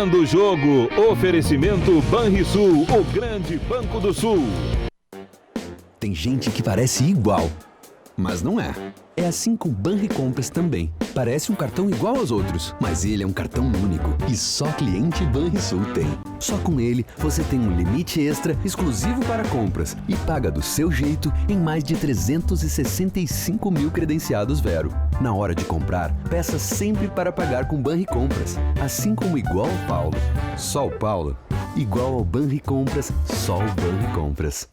Virando o jogo, oferecimento Banrisul, o grande banco do Sul. Tem gente que parece igual, mas não é. É assim com o Banricompras também. Parece um cartão igual aos outros, mas ele é um cartão único e só cliente Banrisul tem. Só com ele, você tem um limite extra exclusivo para compras e paga do seu jeito em mais de 365 mil credenciados Vero. Na hora de comprar, peça sempre para pagar com Banricompras. Assim como igual ao Paulo, só o Paulo. Igual ao Banricompras, só o Banricompras.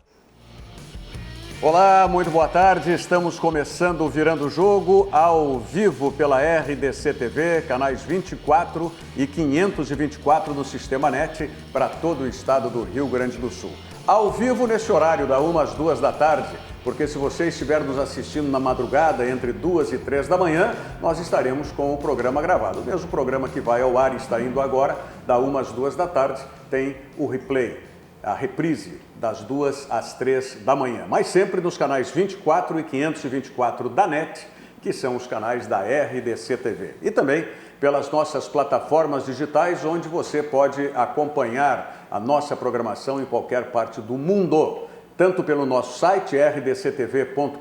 Olá, muito boa tarde. Estamos começando o Virando o Jogo ao vivo pela RDC TV, canais 24 e 524 no Sistema NET para todo o estado do Rio Grande do Sul. Ao vivo nesse horário, da 1 às 2 da tarde, porque se você estiver nos assistindo na madrugada, entre 2 e 3 da manhã, nós estaremos com o programa gravado. O mesmo programa que vai ao ar e está indo agora, da 1 às 2 da tarde, tem o replay, a reprise das 2 às 3 da manhã, mas sempre nos canais 24 e 524 da NET, que são os canais da RDC TV. E também pelas nossas plataformas digitais, onde você pode acompanhar a nossa programação em qualquer parte do mundo, tanto pelo nosso site rdctv.com.br,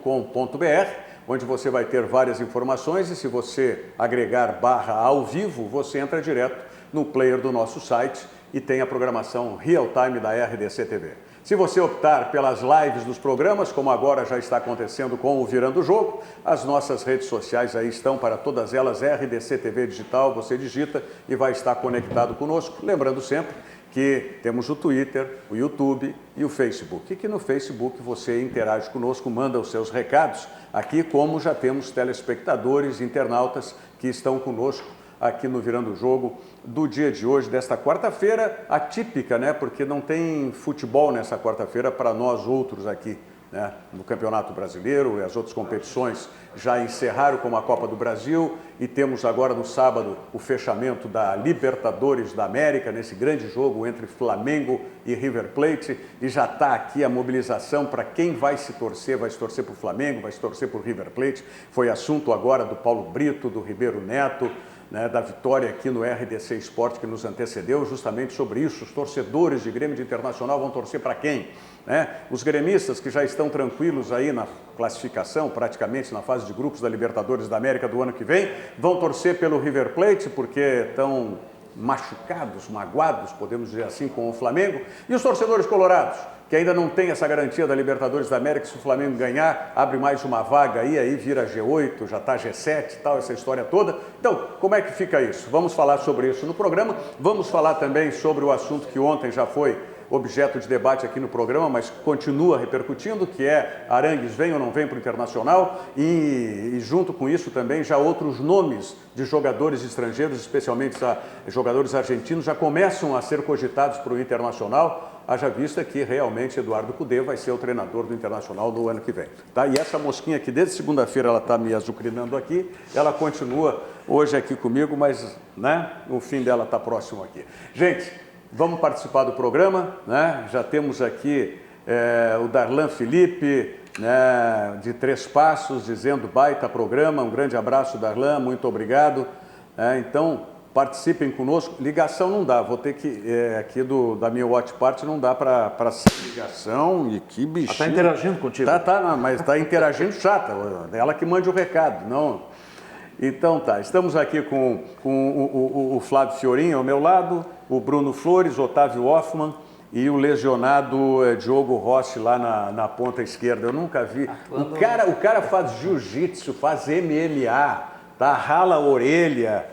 onde você vai ter várias informações e se você agregar /ao vivo, você entra direto no player do nosso site e tem a programação real time da RDC TV. Se você optar pelas lives dos programas, como agora já está acontecendo com o Virando o Jogo, as nossas redes sociais aí estão para todas elas, RDC TV Digital, você digita e vai estar conectado conosco. Lembrando sempre que temos o Twitter, o YouTube e o Facebook. E que no Facebook você interage conosco, manda os seus recados, aqui como já temos telespectadores, internautas que estão conosco aqui no Virando o Jogo do dia de hoje, desta quarta-feira, atípica, né? Porque não tem futebol nessa quarta-feira para nós outros aqui, né? No Campeonato Brasileiro e as outras competições já encerraram, como a Copa do Brasil, e temos agora no sábado o fechamento da Libertadores da América, nesse grande jogo entre Flamengo e River Plate, e já está aqui a mobilização para quem vai se torcer para o Flamengo, vai se torcer para o River Plate. Foi assunto agora do Paulo Brito, do Ribeiro Neto, né, da vitória aqui no RDC Esporte que nos antecedeu, justamente sobre isso. Os torcedores de Grêmio de Internacional vão torcer para quem? Né? Os gremistas que já estão tranquilos aí na classificação, praticamente na fase de grupos da Libertadores da América do ano que vem, vão torcer pelo River Plate porque estão machucados, magoados, podemos dizer assim, com o Flamengo. E os torcedores colorados, que ainda não tem essa garantia da Libertadores da América, se o Flamengo ganhar, abre mais uma vaga aí vira G8, já está G7 e tal, essa história toda. Então, como é que fica isso? Vamos falar sobre isso no programa, vamos falar também sobre o assunto que ontem já foi objeto de debate aqui no programa, mas continua repercutindo, que é Arangues vem ou não vem para o Internacional, e junto com isso também já outros nomes de jogadores estrangeiros, especialmente jogadores argentinos, já começam a ser cogitados para o Internacional, haja vista que realmente Eduardo Cudê vai ser o treinador do Internacional no ano que vem. Tá? E essa mosquinha aqui, desde segunda-feira ela está me azucrinando aqui, ela continua hoje aqui comigo, mas né, o fim dela está próximo aqui. Gente, vamos participar do programa, né? Já temos aqui o Darlan Felipe, né, de Três Passos, dizendo baita programa, um grande abraço, Darlan, muito obrigado. Então, participem conosco. Ligação não dá, vou ter que, aqui da minha Watch Party não dá para ser ligação, e que bichinho. Está interagindo contigo. Mas está interagindo chata, ela que mande o recado, não. Então tá, estamos aqui com o Flávio Fiorin ao meu lado, o Bruno Flores, Otávio Hoffman e o lesionado Diogo Rossi lá na ponta esquerda. Eu nunca vi. O cara faz jiu-jitsu, faz MMA, tá? Rala a orelha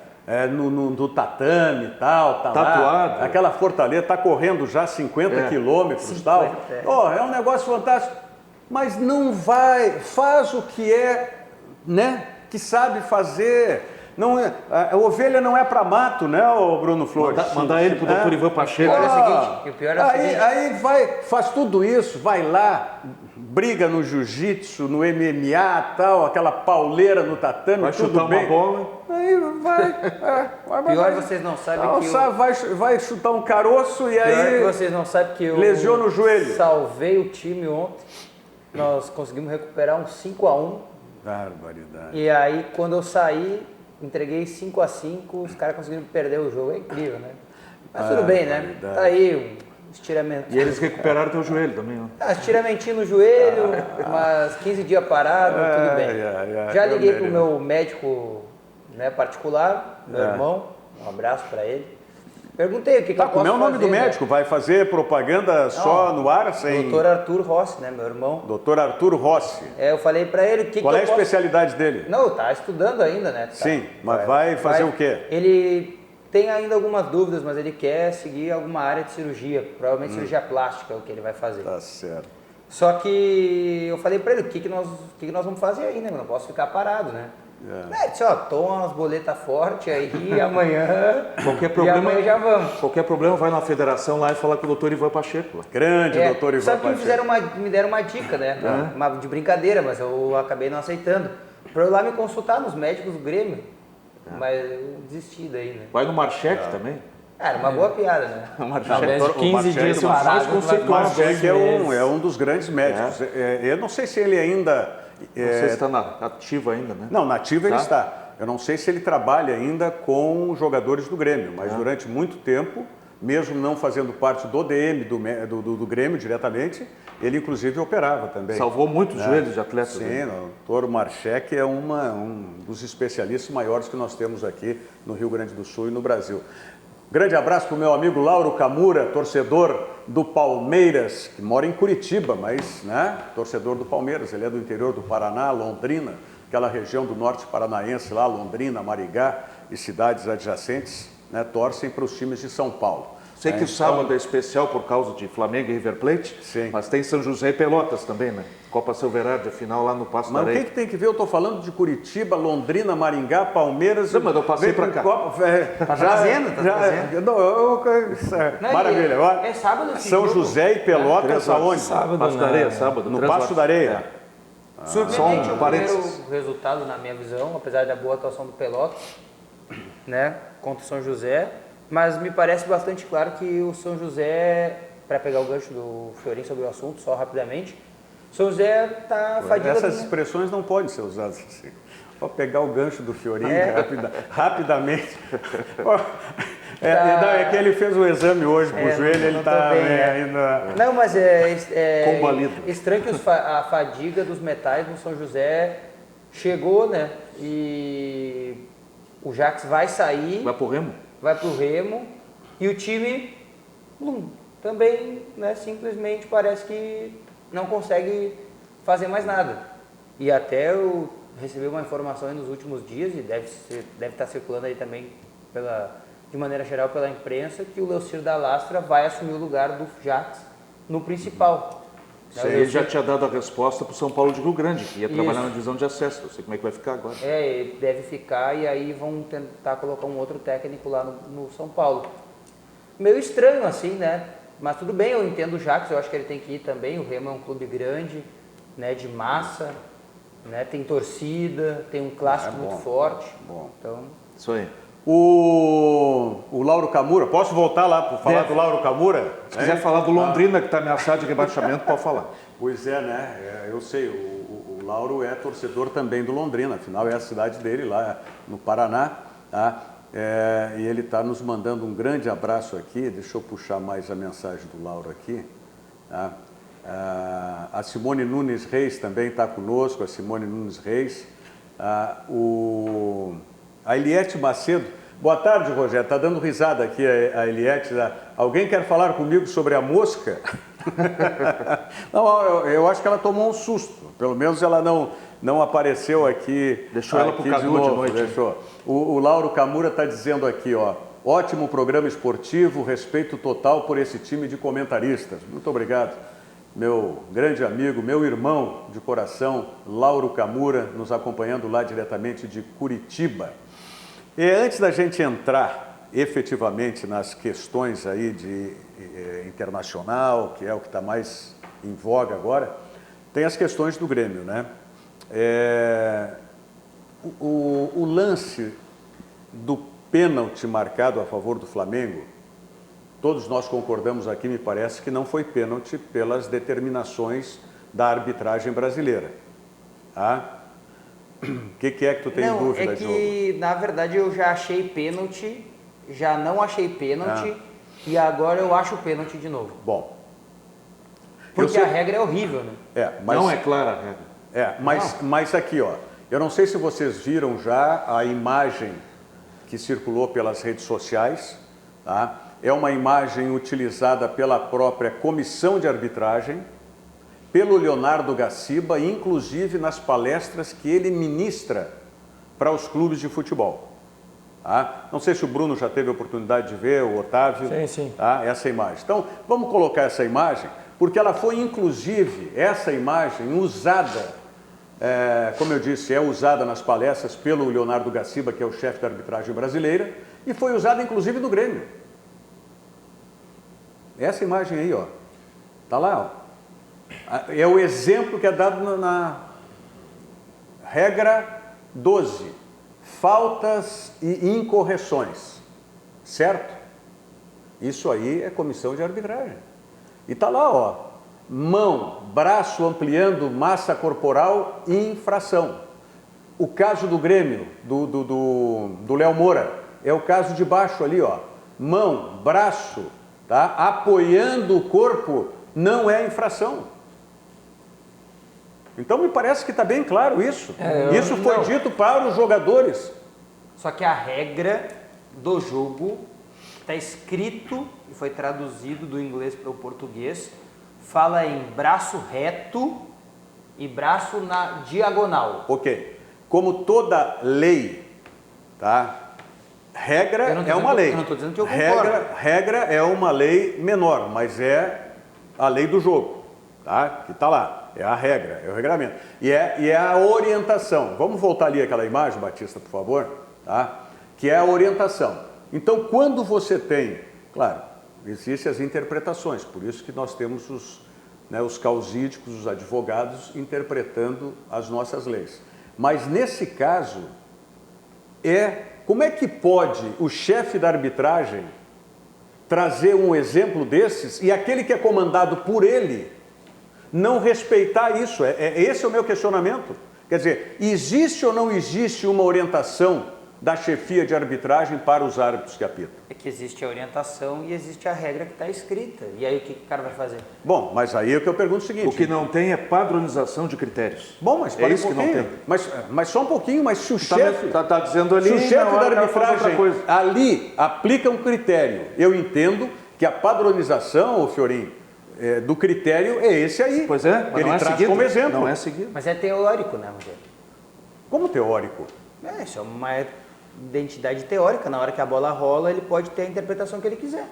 no tatame e tal. Tá tatuado. Lá, aquela fortaleza, tá correndo já 50 quilômetros e tal. É um negócio fantástico. Mas não vai, faz o que né? Que sabe fazer. Não a ovelha não é para mato, né, o Bruno Flores? Mandar ele pro doutor Ivan Pacheco. O pior é o seguinte. Aí faz tudo isso, vai lá, briga no jiu-jitsu, no MMA, tal, aquela pauleira no tatame, vai tudo chutar bem. uma bola. Aí Pior vocês não sabem vai chutar um caroço e Pior aí que vocês não sabem que eu lesiona o joelho. Salvei o time ontem. Nós conseguimos recuperar um 5-1. Barbaridade. E aí, quando eu saí, entreguei 5-5, os caras conseguiram perder o jogo. É incrível, né? Mas tudo bem, né? Tá aí um estiramento. E eles recuperaram teu joelho também, ó. Estiramentinho no joelho, mas 15 dias parado, tudo bem. Já liguei pro meu médico, né, particular, meu irmão, um abraço para ele. Perguntei o que eu posso fazer. Como é o nome do médico? Vai fazer propaganda só no ar? Doutor Arthur Rossi, né, meu irmão. Doutor Arthur Rossi. Eu falei para ele Qual é a especialidade dele? Não, tá estudando ainda, né? Sim, mas vai fazer o quê? Ele tem ainda algumas dúvidas, mas ele quer seguir alguma área de cirurgia, provavelmente cirurgia plástica é o que ele vai fazer. Tá certo. Só que eu falei para ele, o que nós vamos fazer aí, né? Eu não posso ficar parado, né? Ele disse, toma umas boletas fortes aí, amanhã, amanhã já vamos. Qualquer problema, vai na federação lá e fala com o doutor Ivan Pacheco. Grande doutor Ivan Pacheco. Só que me deram uma dica, né? De brincadeira, mas eu acabei não aceitando. Para eu ir lá me consultar nos médicos do Grêmio. Mas eu desisti daí, né? Vai no Marcheque também? Era uma boa piada, né? Talvez 15 dias mais parado. O Marcheque é um dos grandes médicos. Eu não sei se ele ainda... Não sei se está ativo ainda, né? Não, nativo ele está. Eu não sei se ele trabalha ainda com jogadores do Grêmio, mas durante muito tempo, mesmo não fazendo parte do DM do Grêmio diretamente, ele inclusive operava também. Salvou muitos joelhos de atletas. Sim, o doutor Marcheque é um dos especialistas maiores que nós temos aqui no Rio Grande do Sul e no Brasil. Grande abraço para o meu amigo Lauro Camura, torcedor do Palmeiras, que mora em Curitiba, mas torcedor do Palmeiras. Ele é do interior do Paraná, Londrina, aquela região do norte paranaense lá, Londrina, Marigá e cidades adjacentes, torcem para os times de São Paulo. Sei que o sábado é especial por causa de Flamengo e River Plate, sim, mas tem São José e Pelotas também, né? Copa Silverade, a final lá no Passo da Areia. Mas o que tem que ver? Eu estou falando de Curitiba, Londrina, Maringá, Palmeiras... Não, mas eu passei para cá. Tá trazendo. Maravilha. É sábado esse São jogo. José e Pelotas aonde? Sábado, Passo da Areia, sábado. No Passo da Areia. Surpreendente Só um o parênteses. primeiro resultado, na minha visão, apesar da boa atuação do Pelotas, né, contra o São José, mas me parece bastante claro que o São José, para pegar o gancho do Fiorin sobre o assunto, só rapidamente, o São José está fadido. Essas expressões não podem ser usadas assim. Vou pegar o gancho do Fiorin rapidamente. É que ele fez o exame hoje pro joelho, ele está ainda... Não, mas é Combalido. estranho que a fadiga dos metais no São José chegou, né? E o Jax vai sair... Vai pro Remo? Vai pro Remo e o time também, né, simplesmente parece que não consegue fazer mais nada. E até eu recebi uma informação aí nos últimos dias, e deve estar circulando aí também de maneira geral pela imprensa, que o Leocir da Lastra vai assumir o lugar do Jax no principal. Ele já tinha dado a resposta para o São Paulo de Rio Grande, que ia trabalhar na divisão de acesso. Não sei como é que vai ficar agora. Ele deve ficar e aí vão tentar colocar um outro técnico lá no São Paulo. Meio estranho assim, né? Mas tudo bem, eu entendo o Jax, eu acho que ele tem que ir também. O Remo é um clube grande, né, de massa, né, tem torcida, tem um clássico muito forte. Bom. Então... Isso aí. O Lauro Camura, posso voltar lá para falar do Lauro Camura? Se quiser falar do Londrina, que está ameaçado de rebaixamento, pode falar. Pois é, né? Eu sei, o Lauro é torcedor também do Londrina, afinal é a cidade dele lá no Paraná, tá? E ele está nos mandando um grande abraço aqui. Deixa eu puxar mais a mensagem do Lauro aqui, tá? A Simone Nunes Reis também está conosco, a Simone Nunes Reis. A Eliette Macedo. Boa tarde, Rogério. Está dando risada aqui a Eliette. Alguém quer falar comigo sobre a mosca? Não, eu acho que ela tomou um susto. Pelo menos ela não apareceu aqui. Deixou ela para o Cadu de noite. Deixou. O Lauro Camura está dizendo aqui, ótimo programa esportivo, respeito total por esse time de comentaristas. Muito obrigado. Meu grande amigo, meu irmão de coração, Lauro Camura, nos acompanhando lá diretamente de Curitiba. E antes da gente entrar efetivamente nas questões aí de internacional, que é o que está mais em voga agora, tem as questões do Grêmio, né? O lance do pênalti marcado a favor do Flamengo, todos nós concordamos aqui, me parece que não foi pênalti pelas determinações da arbitragem brasileira. Tá? O que é que tu tem dúvida, Diogo? Na verdade, eu já achei pênalti, já não achei pênalti, e agora eu acho o pênalti de novo. Bom. Porque a regra é horrível, né? Mas... Não é clara a regra. Mas aqui, ó, eu não sei se vocês viram já a imagem que circulou pelas redes sociais, tá? É uma imagem utilizada pela própria comissão de arbitragem, pelo Leonardo Gaciba, inclusive nas palestras que ele ministra para os clubes de futebol. Tá? Não sei se o Bruno já teve a oportunidade de ver, o Otávio, Sim. Tá? Essa imagem. Então, vamos colocar essa imagem, porque ela foi, inclusive, essa imagem usada, como eu disse, é usada nas palestras pelo Leonardo Gaciba, que é o chefe da arbitragem brasileira, e foi usada, inclusive, no Grêmio. Essa imagem aí, ó, tá lá, ó. É o exemplo que é dado na regra 12, faltas e incorreções, certo? Isso aí é comissão de arbitragem. E tá lá, ó, mão, braço ampliando massa corporal, infração. O caso do Grêmio, do Léo Moura, é o caso de baixo ali, ó, mão, braço, tá? Apoiando o corpo, não é infração. Então me parece que está bem claro isso. Isso foi dito para os jogadores. Só que a regra do jogo está escrito e foi traduzido do inglês para o português, fala em braço reto e braço na diagonal. Ok. Como toda lei, tá? Regra é uma lei. Eu não estou dizendo que eu concordo. Regra é uma lei menor, mas é a lei do jogo, tá? Que está lá. É a regra, é o regramento. E é a orientação. Vamos voltar ali aquela imagem, Batista, por favor, tá? Que é a orientação. Então, quando você tem, claro, existem as interpretações, por isso que nós temos os causídicos, os advogados, interpretando as nossas leis. Mas, nesse caso, como é que pode o chefe da arbitragem trazer um exemplo desses e aquele que é comandado por ele não respeitar isso? Esse é o meu questionamento. Quer dizer, existe ou não existe uma orientação da chefia de arbitragem para os árbitros que apitam? É que existe a orientação e existe a regra que está escrita. E aí o que o cara vai fazer? Bom, mas aí é que eu pergunto o seguinte... O que não tem é padronização de critérios. Bom, mas é isso que não tem. Mas só um pouquinho, mas se o chefe... Está dizendo ali... Se o chefe da arbitragem ali aplica um critério, eu entendo que a padronização, ô Fiorim, do critério é esse aí. Pois é, mas ele não é traz seguido. como exemplo. Não é seguido. Mas é teórico, né, Rogério? Como teórico? Isso é uma identidade teórica. Na hora que a bola rola, ele pode ter a interpretação que ele quiser.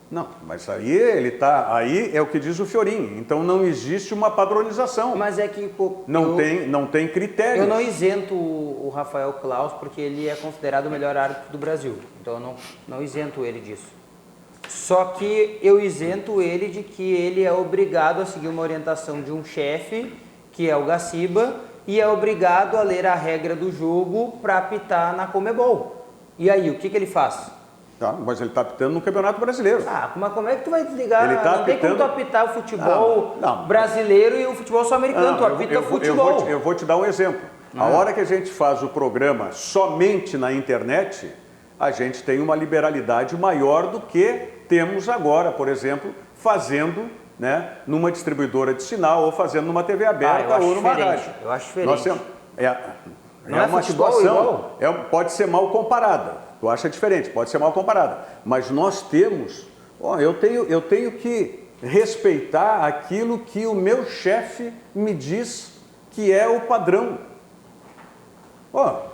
Não, mas aí é o que diz o Fiorim. Então não existe uma padronização. Mas é que não tem critérios. Eu não isento o Rafael Claus porque ele é considerado o melhor árbitro do Brasil. Então eu não isento ele disso. Só que eu isento ele de que ele é obrigado a seguir uma orientação de um chefe, que é o Gaciba, e é obrigado a ler a regra do jogo para apitar na Conmebol. E aí, o que ele faz? Tá, mas ele está apitando no Campeonato Brasileiro. Mas como é que tu vai desligar? Ele tá não tem como tu apitar o futebol brasileiro e o futebol sul-americano. Tu apita futebol. Eu vou te dar um exemplo. A hora que a gente faz o programa somente na internet, a gente tem uma liberalidade maior do que temos agora, por exemplo, fazendo, né, numa distribuidora de sinal ou fazendo numa TV aberta ou numa rádio. Eu acho diferente. Nós temos, é uma situação, pode ser mal comparada. Tu acha diferente, pode ser mal comparada. Mas nós temos, eu tenho que respeitar aquilo que o meu chefe me diz que é o padrão.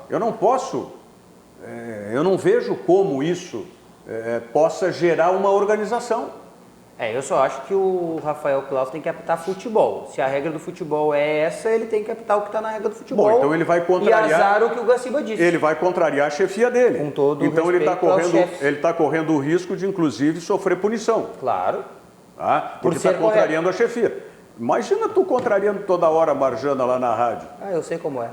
Eu não posso, eu não vejo como isso possa gerar uma organização. Eu só acho que o Rafael Claus tem que apitar futebol. Se a regra do futebol é essa, ele tem que apitar o que está na regra do futebol. Bom, então ele vai contrariar... E azar o que o Gaciba disse. Ele vai contrariar a chefia dele. Com todo então ele está correndo o risco de, inclusive, sofrer punição. Claro. Tá? Porque está contrariando a chefia. Imagina tu contrariando toda hora a Marjana lá na rádio. Eu sei como é.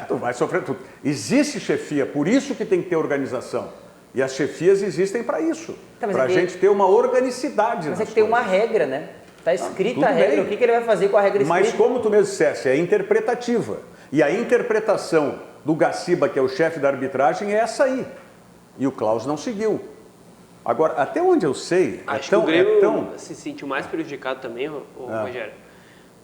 Tu vai sofrer tudo. Existe chefia, por isso que tem que ter organização. E as chefias existem para isso. Para a gente ter uma organicidade. Mas é que tem uma regra, né? Está escrita a regra. O que ele vai fazer com a regra escrita? Mas como tu mesmo disseste, é interpretativa. E a interpretação do Gaciba, que é o chefe da arbitragem, é essa aí. E o Claus não seguiu. Agora, até onde eu sei, Acho que o Grêmio se sentiu mais prejudicado também, Rogério,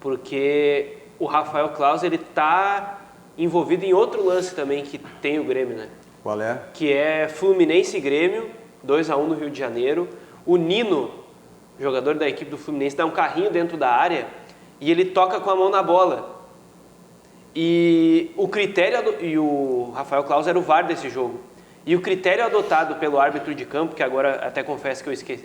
porque o Rafael Claus, ele tá envolvido em outro lance também que tem o Grêmio, né? Qual é? Que é Fluminense e Grêmio, 2-1 no Rio de Janeiro. O Nino, jogador da equipe do Fluminense, dá um carrinho dentro da área e ele toca com a mão na bola. E o critério, e o Rafael Claus era o VAR desse jogo. E o critério adotado pelo árbitro de campo, que agora até confesso que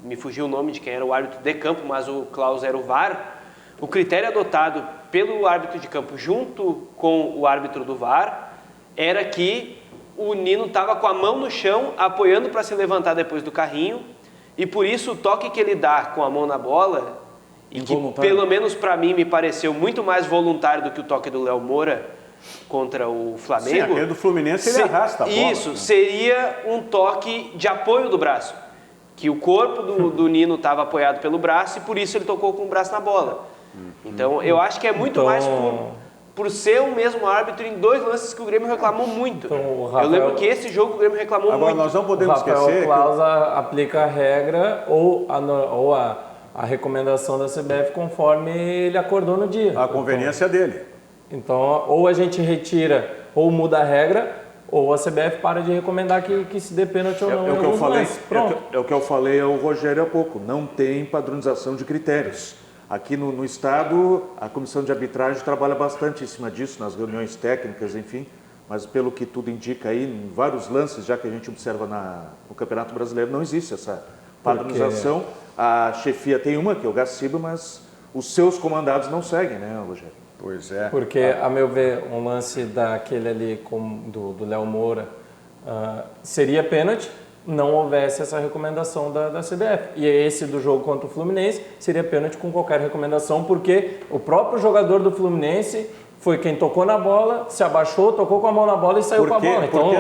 me fugiu o nome de quem era o árbitro de campo, mas o Claus era o VAR. O critério adotado pelo árbitro de campo junto com o árbitro do VAR era que o Nino estava com a mão no chão, apoiando para se levantar depois do carrinho, e por isso o toque que ele dá com a mão na bola, e que pelo menos para mim me pareceu muito mais voluntário do que o toque do Léo Moura contra o Flamengo. Sim, aquele do Fluminense ele arrasta a bola. Isso, seria um toque de apoio do braço, que o corpo do Nino estava apoiado pelo braço e por isso ele tocou com o braço na bola. Então eu acho que é muito mais por ser o mesmo árbitro em dois lances que o Grêmio reclamou muito. Eu lembro que esse jogo o Grêmio reclamou muito. Agora nós não podemos esquecer... O Rafael Claus aplica a regra ou a recomendação da CBF conforme ele acordou no dia. A conveniência dele. Então, ou a gente retira ou muda a regra, ou a CBF para de recomendar que se dê pênalti ou não. É o que eu falei ao Rogério há pouco. Não tem padronização de critérios. Aqui no Estado, a comissão de arbitragem trabalha bastante em cima disso, nas reuniões técnicas, enfim. Mas pelo que tudo indica aí, em vários lances, já que a gente observa no Campeonato Brasileiro, não existe essa padronização. A chefia tem uma, que é o Gaciba, mas os seus comandados não seguem, né, Rogério? Pois é. Porque, a meu ver, um lance daquele ali do Léo Moura seria pênalti, não houvesse essa recomendação da CBF. E esse do jogo contra o Fluminense seria pênalti com qualquer recomendação, porque o próprio jogador do Fluminense foi quem tocou na bola, se abaixou, tocou com a mão na bola e saiu com a bola. Então,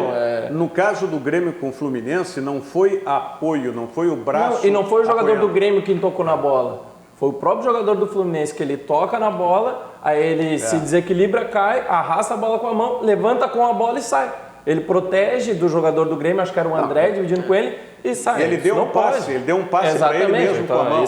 no caso do Grêmio com o Fluminense, não foi apoio, não foi o braço. E não foi o jogador do Grêmio quem tocou na bola. Foi o próprio jogador do Fluminense que ele toca na bola, aí ele se desequilibra, cai, arrasta a bola com a mão, levanta com a bola e sai. Ele protege do jogador do Grêmio, acho que era o André, dividindo com ele, e sai. Ele deu um passe, para ele mesmo com a mão.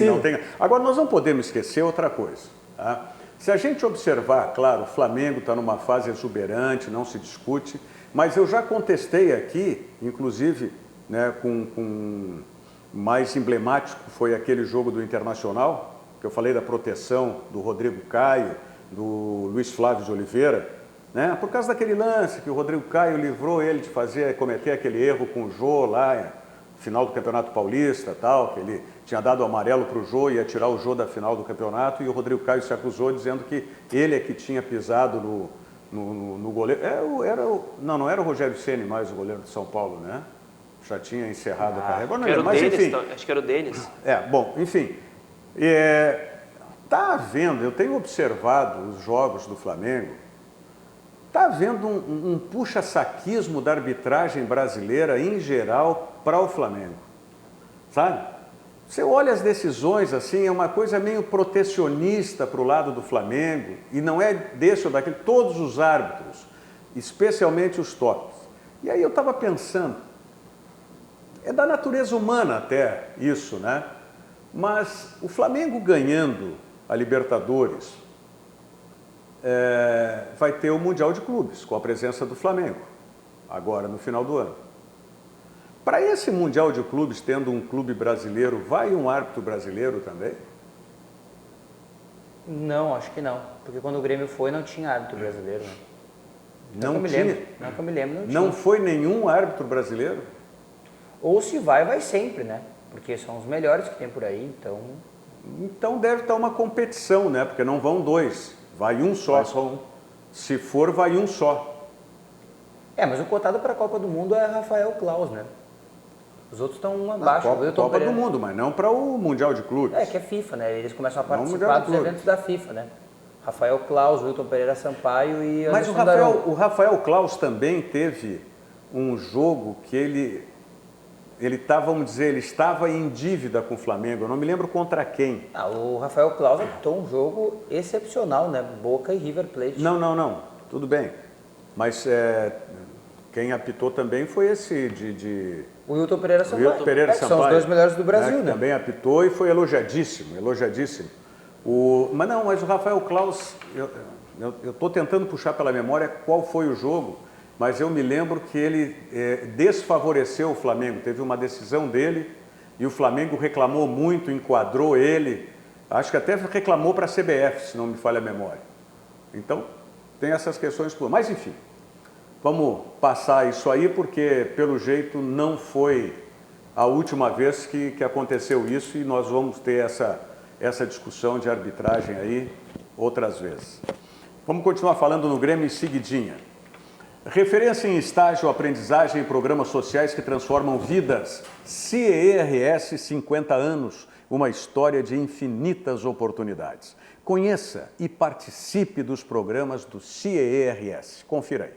Não tem. Agora, nós não podemos esquecer outra coisa. Tá? Se a gente observar, claro, o Flamengo está numa fase exuberante, não se discute, mas eu já contestei aqui, inclusive, né, com mais emblemático foi aquele jogo do Internacional, que eu falei da proteção do Rodrigo Caio, do Luiz Flávio de Oliveira, né? Por causa daquele lance que o Rodrigo Caio livrou ele de cometer aquele erro com o Jô lá, no final do Campeonato Paulista, tal, que ele tinha dado o amarelo para o Jô e ia tirar o Jô da final do campeonato, e o Rodrigo Caio se acusou dizendo que ele é que tinha pisado no goleiro. Não era o Rogério Ceni mais o goleiro de São Paulo, né? Já tinha encerrado a carreira. Não, mas enfim. Acho que era o Denis. Bom, enfim. Está havendo, eu tenho observado os jogos do Flamengo, está havendo um puxa-saquismo da arbitragem brasileira em geral para o Flamengo. Sabe? Você olha as decisões assim, é uma coisa meio protecionista para o lado do Flamengo, e não é desse ou daquele, todos os árbitros, especialmente os tops. E aí eu estava pensando, é da natureza humana até isso, né? Mas o Flamengo ganhando a Libertadores vai ter o Mundial de Clubes, com a presença do Flamengo, agora no final do ano. Para esse Mundial de Clubes, tendo um clube brasileiro, vai um árbitro brasileiro também? Não, acho que não. Porque quando o Grêmio foi, não tinha árbitro brasileiro. Né? Não tinha? Não que eu me lembro, não tinha. Não foi nenhum árbitro brasileiro? Ou se vai sempre, né? Porque são os melhores que tem por aí, então... Então deve estar uma competição, né? Porque não vão dois, vai um só. Vai só um. Se for, vai um só. Mas o cotado para a Copa do Mundo é Rafael Claus, né? Os outros estão abaixo. Copa do Mundo, mas não para o Mundial de Clubes. Que é FIFA, né? Eles começam a participar dos eventos da FIFA, né? Rafael Claus, Wilton Pereira Sampaio e Anderson Mas o Rafael Claus também teve um jogo que ele estava em dívida com o Flamengo. Eu não me lembro contra quem. O Rafael Claus apitou um jogo excepcional, né? Boca e River Plate. Não. Tudo bem. Mas quem apitou também foi esse O Wilton Pereira Sampaio. Wilton Pereira São Sampaio, os dois melhores do Brasil, né? Também apitou e foi elogiadíssimo. Mas o Rafael Claus, eu estou tentando puxar pela memória qual foi o jogo, mas eu me lembro que ele desfavoreceu o Flamengo. Teve uma decisão dele e o Flamengo reclamou muito, enquadrou ele. Acho que até reclamou para a CBF, se não me falha a memória. Então, tem essas questões. Mas, enfim, vamos passar isso aí, porque, pelo jeito, não foi a última vez que aconteceu isso e nós vamos ter essa discussão de arbitragem aí outras vezes. Vamos continuar falando no Grêmio em seguidinha. Referência em estágio, aprendizagem e programas sociais que transformam vidas. CIERS 50 anos, uma história de infinitas oportunidades. Conheça e participe dos programas do CIERS. Confira aí.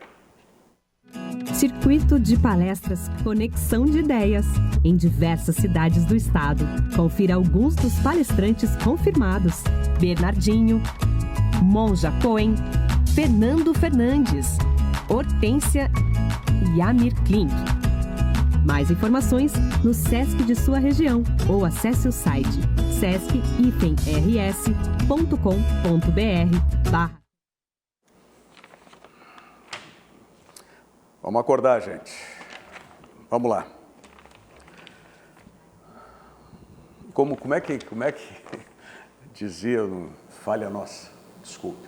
Circuito de palestras Conexão de Ideias, em diversas cidades do estado. Confira alguns dos palestrantes confirmados: Bernardinho, Monja Cohen, Fernando Fernandes, Hortência e Amir Klink. Mais informações no SESC de sua região ou acesse o site sesc-rs.com.br/. Vamos acordar, gente. Vamos lá. Como é que dizia, falha nossa, desculpe.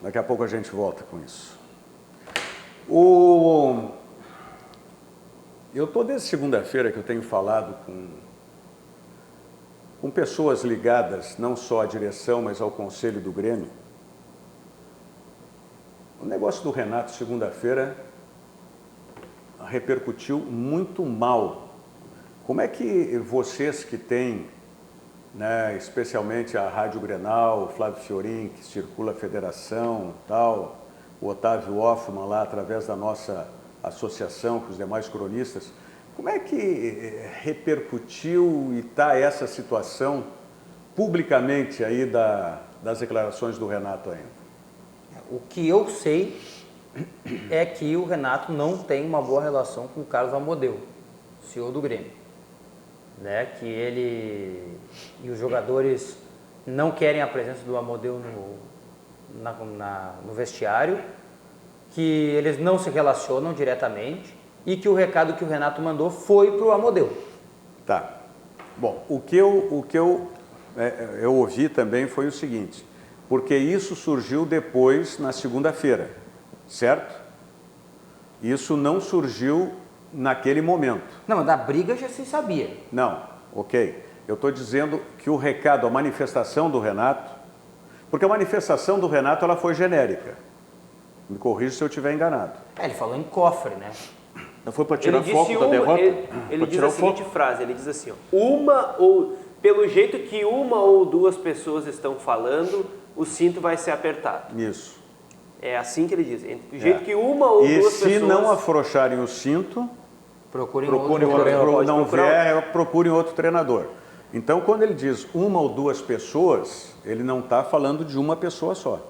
Daqui a pouco a gente volta com isso. Eu estou desde segunda-feira que eu tenho falado com pessoas ligadas não só à direção, mas ao conselho do Grêmio. O negócio do Renato, segunda-feira, repercutiu muito mal. Como é que vocês que têm, né, especialmente a Rádio Grenal, o Flávio Fiorin, que circula a federação, tal, o Otávio Hoffmann lá, através da nossa associação com os demais cronistas, como é que repercutiu e está essa situação publicamente aí das declarações do Renato ainda? O que eu sei é que o Renato não tem uma boa relação com o Carlos Amodeu, CEO do Grêmio. Né? Que ele e os jogadores não querem a presença do Amodeu no vestiário, que eles não se relacionam diretamente e que o recado que o Renato mandou foi para o Amodeu. Tá. Bom, o que eu ouvi também foi o seguinte, porque isso surgiu depois, na segunda-feira, certo? Isso não surgiu naquele momento. Não, da briga já se sabia. Não, ok. Eu estou dizendo que o recado, a manifestação do Renato, porque a manifestação do Renato ela foi genérica. Me corrija se eu estiver enganado. Ele falou em cofre, né? Não foi para tirar foco da derrota? Ele diz a seguinte frase, ele diz assim, ó, pelo jeito que uma ou duas pessoas estão falando, o cinto vai ser apertado. Isso. É assim que ele diz, do jeito que uma ou duas pessoas... E se não afrouxarem o cinto, procurem outro treinador. Então, quando ele diz uma ou duas pessoas, ele não está falando de uma pessoa só.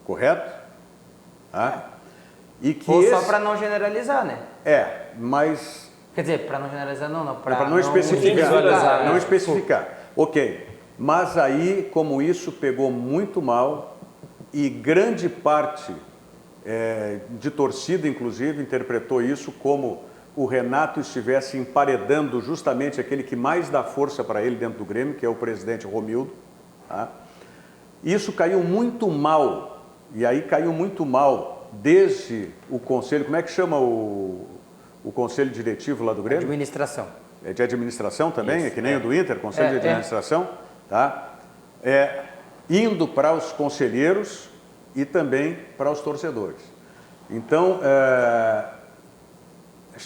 Correto? E que ou só para não generalizar, né? Mas... Quer dizer, para não generalizar não, para não especificar. Não especificar. Ok. Mas aí, como isso pegou muito mal e grande parte de torcida, inclusive, interpretou isso como o Renato estivesse emparedando justamente aquele que mais dá força para ele dentro do Grêmio, que é o presidente Romildo. Tá? Isso caiu muito mal, e aí caiu muito mal desde o conselho, como é que chama o conselho diretivo lá do Grêmio? Administração. É de administração também? Isso, é que nem o do Inter, conselho de administração? Tá? Indo para os conselheiros e também para os torcedores. Então,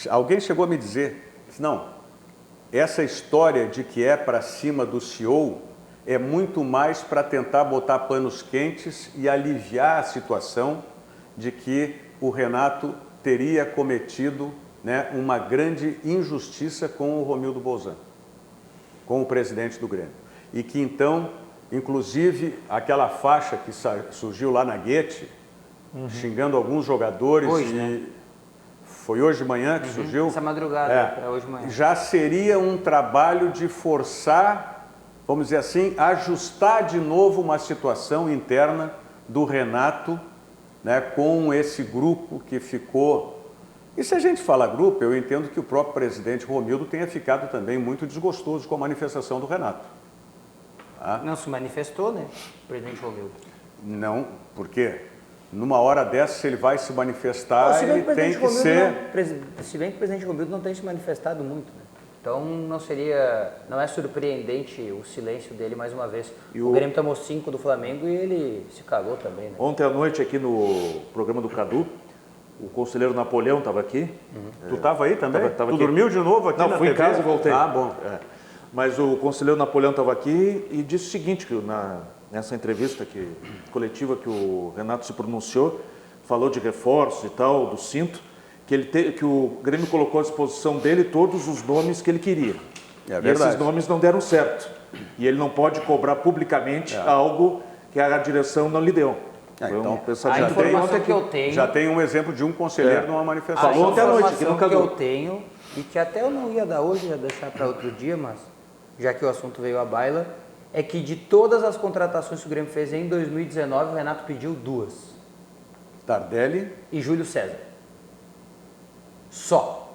alguém chegou a me dizer, não, essa história de que é para cima do CEO é muito mais para tentar botar panos quentes e aliviar a situação de que o Renato teria cometido, né, uma grande injustiça com o Romildo Bolzan, com o presidente do Grêmio. E que então, inclusive, aquela faixa que surgiu lá na Guete, xingando alguns jogadores. Hoje, né? Foi hoje de manhã que surgiu? Essa madrugada, para hoje de manhã. Já seria um trabalho de forçar, vamos dizer assim, ajustar de novo uma situação interna do Renato, né, com esse grupo que ficou. E se a gente fala grupo, eu entendo que o próprio presidente Romildo tenha ficado também muito desgostoso com a manifestação do Renato. Tá? Não se manifestou, né, o presidente Romildo? Não, porque numa hora dessa, se ele vai se manifestar, ele tem que ser... Se bem que o presidente Romildo não tem se manifestado muito, né? Então não é surpreendente o silêncio dele mais uma vez. O Grêmio tomou 5 do Flamengo e ele se calou também, né? Ontem à noite aqui no programa do Cadu, o conselheiro Napoleão estava aqui. Tu estava aí também? Tava tu aqui. dormiu de novo aqui Não, na fui TV? em casa e voltei. Ah, bom. Mas o conselheiro Napoleão estava aqui e disse o seguinte, que nessa entrevista coletiva que o Renato se pronunciou, falou de reforços e tal, do cinto, que o Grêmio colocou à disposição dele todos os nomes que ele queria. É e esses nomes não deram certo. E ele não pode cobrar publicamente algo que a direção não lhe deu. Então, a informação que eu tenho... Já tem um exemplo de um conselheiro numa manifestação. Falou ontem à noite. A informação que eu tenho, e que até eu não ia dar hoje, ia deixar para outro dia, mas já que o assunto veio à baila, é que de todas as contratações que o Grêmio fez em 2019, o Renato pediu 2. Tardelli e Júlio César. Só.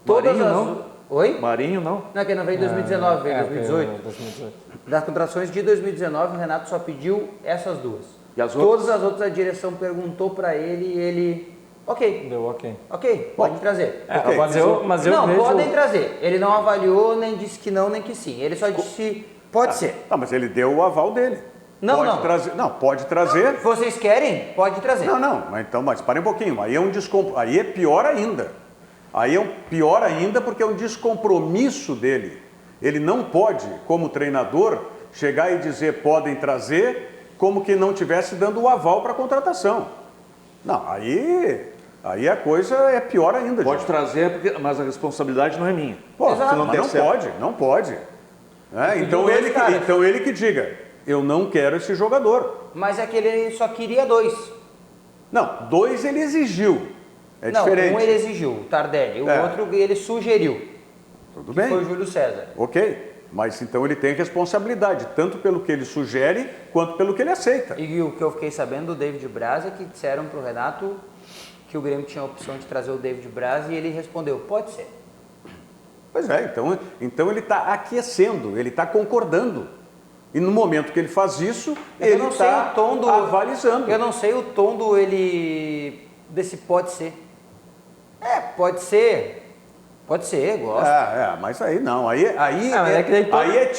Marinho não? Oi? Marinho não? Não, que não veio em 2019, veio em 2018. Das contratações de 2019, o Renato só pediu essas 2. E as Todas outras? as outras a direção perguntou para ele e ele... Ok. Deu ok. Ok, pode trazer. Okay. Mas eu não, vejo... podem trazer. Ele não avaliou, nem disse que não, nem que sim. Ele só disse, pode ser. Não, mas ele deu o aval dele. Não, pode não. Trazer, não, pode trazer. Vocês querem? Pode trazer. Não, mas parem um pouquinho. Aí aí é pior ainda. Aí é pior ainda porque é um descompromisso dele. Ele não pode, como treinador, chegar e dizer podem trazer, como que não estivesse dando o aval para a contratação. Não, aí a coisa é pior ainda. Pode trazer, mas a responsabilidade não é minha. Pô, Exato. não pode. Então ele que diga, eu não quero esse jogador. Mas é que ele só queria 2. Não, 2 ele exigiu. É não, diferente. Um ele exigiu, o Tardelli. O outro ele sugeriu. Tudo bem. Foi o Júlio César. Ok. Mas então ele tem responsabilidade, tanto pelo que ele sugere, quanto pelo que ele aceita. E o que eu fiquei sabendo do David Braz é que disseram para o Renato que o Grêmio tinha a opção de trazer o David Braz e ele respondeu, pode ser. Pois é, então ele está aquecendo, ele está concordando. E no momento que ele faz isso, ele está avalizando. Eu não sei o tom desse pode ser. Pode ser. Pode ser, gosto. Mas aí não. Aí é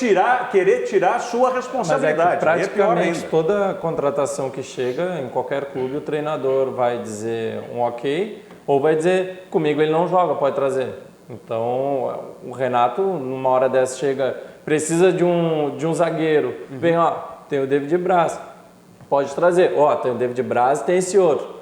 querer tirar a sua responsabilidade. Mas é que praticamente toda contratação que chega em qualquer clube, o treinador vai dizer um ok, ou vai dizer, comigo ele não joga, pode trazer. Então, o Renato, numa hora dessa, chega, precisa de um zagueiro. Vem, tem o David Braz, pode trazer. Tem o David Braz e tem esse outro.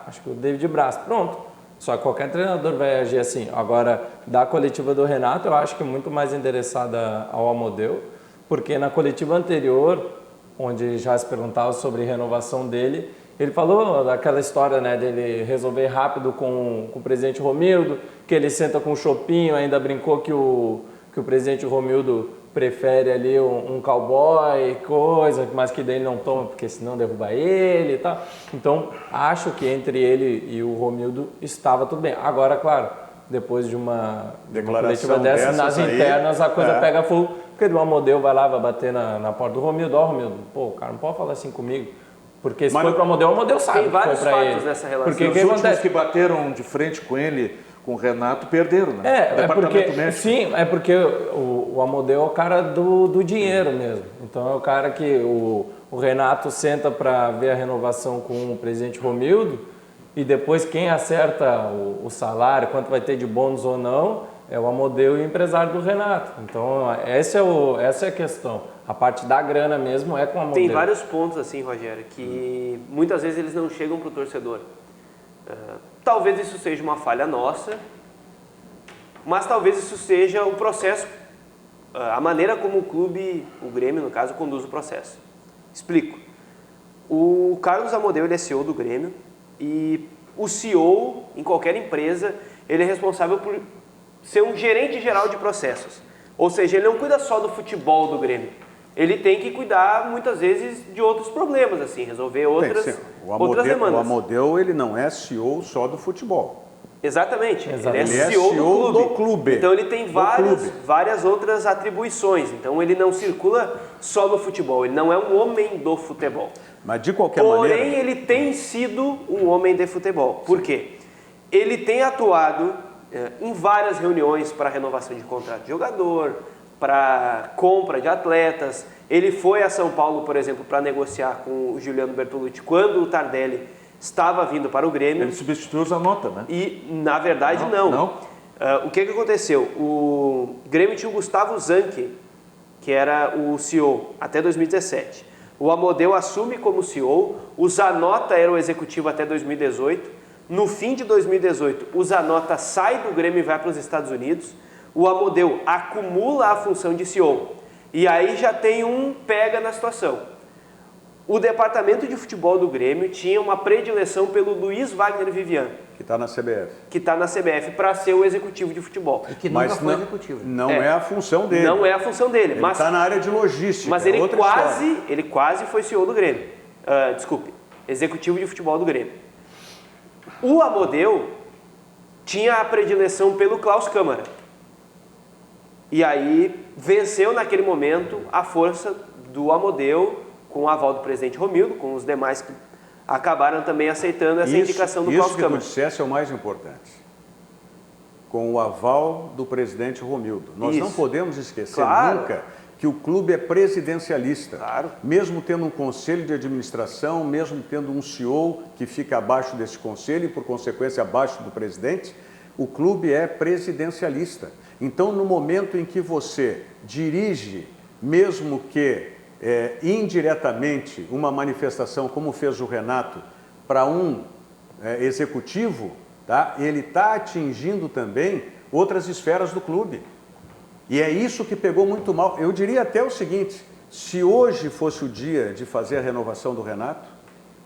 Acho que o David Braz, pronto. Só que qualquer treinador vai agir assim. Agora, da coletiva do Renato, eu acho que é muito mais endereçada ao Amodeu, porque na coletiva anterior, onde já se perguntava sobre renovação dele, ele falou daquela história, né, dele resolver rápido com o presidente Romildo, que ele senta com o chopinho, ainda brincou que o presidente Romildo prefere ali um cowboy, coisa, mas que daí não toma, porque senão derruba ele e tal. Então, acho que entre ele e o Romildo estava tudo bem. Agora, claro, depois de uma coletiva dessa, nas internas, a coisa pega fogo, porque o Amodeu vai lá, vai bater na porta do Romildo. Romildo, cara, não pode falar assim comigo. Porque se foi para o Amodeu sabe. Tem vários fatos ele. Nessa relação. Porque os últimos que bateram de frente com ele, com o Renato, perderam, né? É porque o Amodeu é o cara do dinheiro mesmo. Então é o cara que o Renato senta para ver a renovação com o presidente Romildo e depois quem acerta o salário, quanto vai ter de bônus ou não, é o Amodeu e o empresário do Renato. Então essa é a questão. A parte da grana mesmo é com o Amodeu. Tem vários pontos assim, Rogério, que muitas vezes eles não chegam para o torcedor. Talvez isso seja uma falha nossa, mas talvez isso seja o processo, a maneira como o clube, o Grêmio no caso, conduz o processo. Explico. O Carlos Amodeu, ele é CEO do Grêmio e o CEO, em qualquer empresa, ele é responsável por ser um gerente geral de processos. Ou seja, ele não cuida só do futebol do Grêmio. Ele tem que cuidar, muitas vezes, de outros problemas, assim, resolver outras demandas. O Amodeu, ele não é CEO só do futebol. Exatamente. Ele é Ele CEO, do clube. Então ele tem várias outras atribuições. Então ele não circula só no futebol, ele não é um homem do futebol. Mas de qualquer maneira... maneira... Porém, ele tem sido um homem de futebol. Por quê? Ele tem atuado em várias reuniões para renovação de contrato de jogador, para compra de atletas. Ele foi a São Paulo, por exemplo, para negociar com o Juliano Bertolucci quando o Tardelli estava vindo para o Grêmio. Ele substituiu o Zanota, né? E, na verdade, não. O que aconteceu? O Grêmio tinha o Gustavo Zanke, que era o CEO, até 2017. O Amodeu assume como CEO, o Zanota era o executivo até 2018. No fim de 2018, o Zanota sai do Grêmio e vai para os Estados Unidos. O Amodeu acumula a função de CEO. E aí já tem um pega na situação. O departamento de futebol do Grêmio tinha uma predileção pelo Luiz Wagner Vivian. Que está na CBF. Que está na CBF para ser o executivo de futebol. E que nunca foi executivo. Não é a função dele. Não é a função dele. Ele está na área de logística. Mas ele quase foi CEO do Grêmio. Executivo de futebol do Grêmio. O Amodeu tinha a predileção pelo Klaus Câmara. E aí venceu naquele momento a força do Amodeu, com o aval do presidente Romildo, com os demais que acabaram também aceitando essa indicação do Klaus Câmara. Isso que tu dissesse é o mais importante. Com o aval do presidente Romildo. Nós não podemos esquecer nunca que o clube é presidencialista. Claro. Mesmo tendo um conselho de administração, mesmo tendo um CEO que fica abaixo desse conselho e, por consequência, abaixo do presidente, o clube é presidencialista. Então, no momento em que você dirige, mesmo que indiretamente, uma manifestação, como fez o Renato, para um executivo, tá? Ele está atingindo também outras esferas do clube. E é isso que pegou muito mal. Eu diria até o seguinte, se hoje fosse o dia de fazer a renovação do Renato,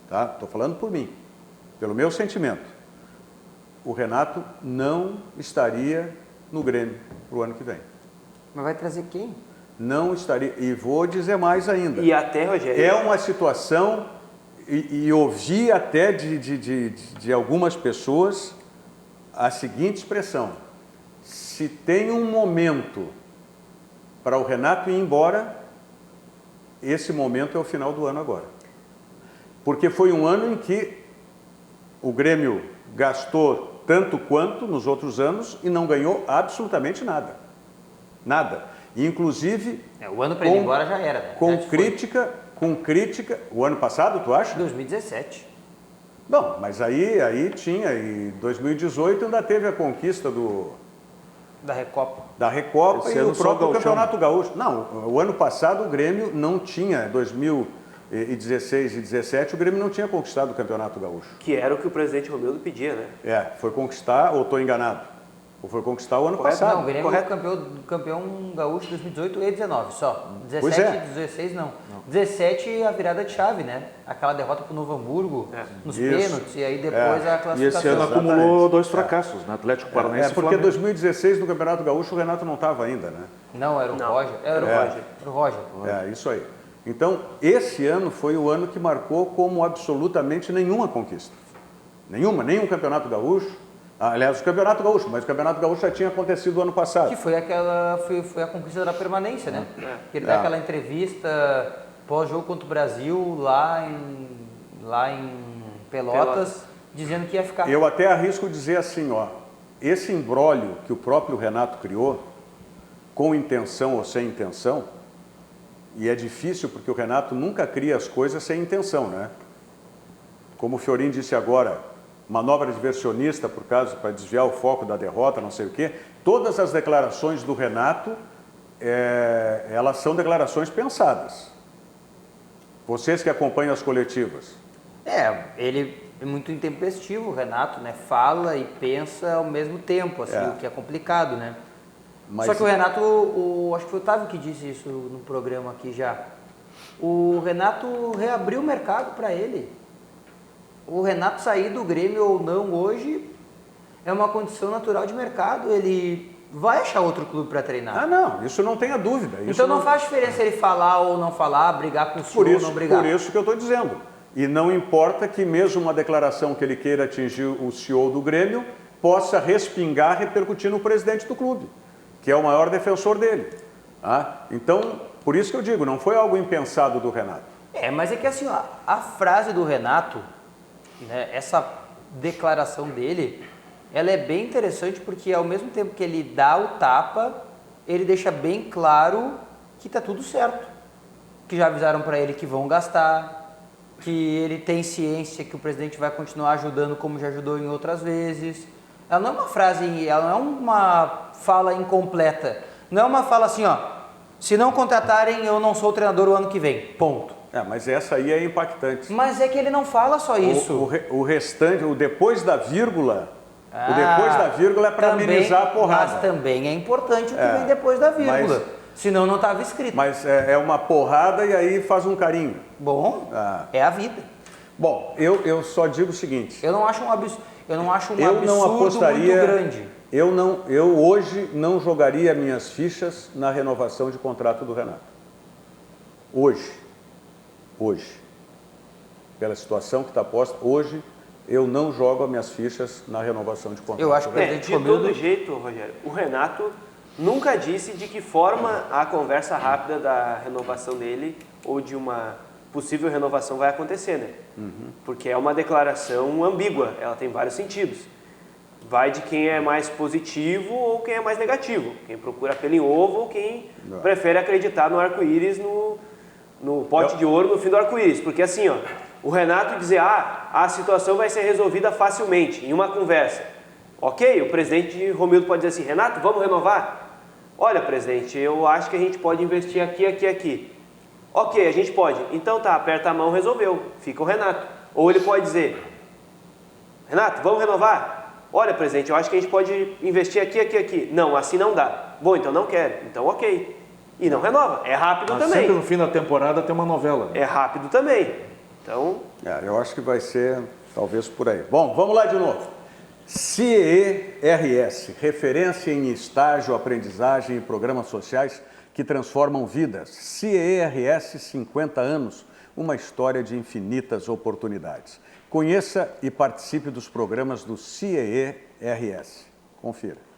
tá? Estou falando por mim, pelo meu sentimento, o Renato não estaria no Grêmio para o ano que vem. Mas vai trazer quem? Não estaria, e vou dizer mais ainda. E até, Rogério... É uma situação, e ouvi até de algumas pessoas a seguinte expressão: se tem um momento para o Renato ir embora, esse momento é o final do ano agora. Porque foi um ano em que o Grêmio gastou tanto quanto nos outros anos e não ganhou absolutamente nada. Nada. Inclusive... o ano para ir embora já era, né? Com crítica... O ano passado, tu acha? 2017. Não, mas aí tinha... E 2018 ainda teve a conquista da Recopa. Da Recopa e o próprio Campeonato Gaúcho. Não, o ano passado o Grêmio não tinha... 2016 e 2017 o Grêmio não tinha conquistado o Campeonato Gaúcho. Que era o que o presidente Romildo pedia, né? Foi conquistar, ou estou enganado? Ou foi conquistar o ano passado? Não, o Grêmio é campeão gaúcho 2018 e 2019 só. 17 e 16 não. 17 a virada de chave, né? Aquela derrota para o Novo Hamburgo, nos pênaltis, e aí depois a classificação. E esse ano acumulou 2 fracassos, né? Atlético Paranaense e porque 2016 no Campeonato Gaúcho o Renato não estava ainda, né? Não, era o Roger. Era o Roger. Isso aí. Então, esse ano foi o ano que marcou como absolutamente nenhuma conquista. Nenhum Campeonato Gaúcho. Aliás, o Campeonato Gaúcho, mas o Campeonato Gaúcho já tinha acontecido no ano passado. Que foi foi a conquista da permanência, né? Ele dá aquela entrevista pós-jogo contra o Brasil lá em Pelotas, dizendo que ia ficar. Eu até arrisco dizer assim, esse imbróglio que o próprio Renato criou, com intenção ou sem intenção, e é difícil porque o Renato nunca cria as coisas sem intenção, né? Como o Fiorin disse agora, manobra diversionista para desviar o foco da derrota, não sei o quê. Todas as declarações do Renato, elas são declarações pensadas. Vocês que acompanham as coletivas. Ele é muito intempestivo, o Renato, né? Fala e pensa ao mesmo tempo, assim, o que é complicado, né? Só que o Renato, acho que foi o Otávio que disse isso no programa aqui já. O Renato reabriu o mercado para ele. O Renato sair do Grêmio ou não hoje é uma condição natural de mercado. Ele vai achar outro clube para treinar. Ah, não, isso não tenha dúvida. Isso então não faz diferença ele falar ou não falar, brigar com o senhor ou não brigar. Por isso que eu estou dizendo. E não importa que mesmo uma declaração que ele queira atingir o CEO do Grêmio possa respingar, repercutir no presidente do clube, que é o maior defensor dele. Então, por isso que eu digo, não foi algo impensado do Renato. Mas é que assim, ó, a frase do Renato, né, essa declaração dele, ela é bem interessante porque ao mesmo tempo que ele dá o tapa, ele deixa bem claro que está tudo certo. Que já avisaram para ele que vão gastar, que ele tem ciência que o presidente vai continuar ajudando como já ajudou em outras vezes. Ela não é uma frase, ela não é uma fala incompleta. Não é uma fala assim, ó, se não contratarem eu não sou o treinador o ano que vem, ponto. Mas essa aí é impactante. Mas é que ele não fala só isso. O restante, o depois da vírgula, o depois da vírgula é para amenizar a porrada. Mas também é importante o que vem depois da vírgula. Senão não estava escrito. Mas é uma porrada e aí faz um carinho. Bom, é a vida. Bom, eu só digo o seguinte. Eu não acho um absurdo muito grande. Eu hoje não jogaria minhas fichas na renovação de contrato do Renato. Hoje. Pela situação que está posta, hoje eu não jogo as minhas fichas na renovação de contrato. Eu acho que de todo jeito, Rogério, o Renato nunca disse de que forma a conversa rápida da renovação dele ou de uma possível renovação vai acontecer, né? Porque é uma declaração ambígua, ela tem vários sentidos. Vai de quem é mais positivo ou quem é mais negativo. Quem procura pelo em ovo ou quem prefere acreditar no arco-íris, no pote de ouro no fim do arco-íris. Porque assim, ó, o Renato dizer, a situação vai ser resolvida facilmente, em uma conversa. Ok, o presidente Romildo pode dizer assim, Renato, vamos renovar? Olha, presidente, eu acho que a gente pode investir aqui. Ok, a gente pode. Então tá, aperta a mão, resolveu. Fica o Renato. Ou ele pode dizer, Renato, vamos renovar? Olha, presidente, eu acho que a gente pode investir aqui. Não, assim não dá. Bom, então não quero. Então ok. E não renova. É rápido também. Sempre no fim da temporada tem uma novela. É rápido também. Então... eu acho que vai ser talvez por aí. Bom, vamos lá de novo. CERS, referência em estágio, aprendizagem e programas sociais que transformam vidas. CERS, 50 anos, uma história de infinitas oportunidades. Conheça e participe dos programas do CERS. Confira.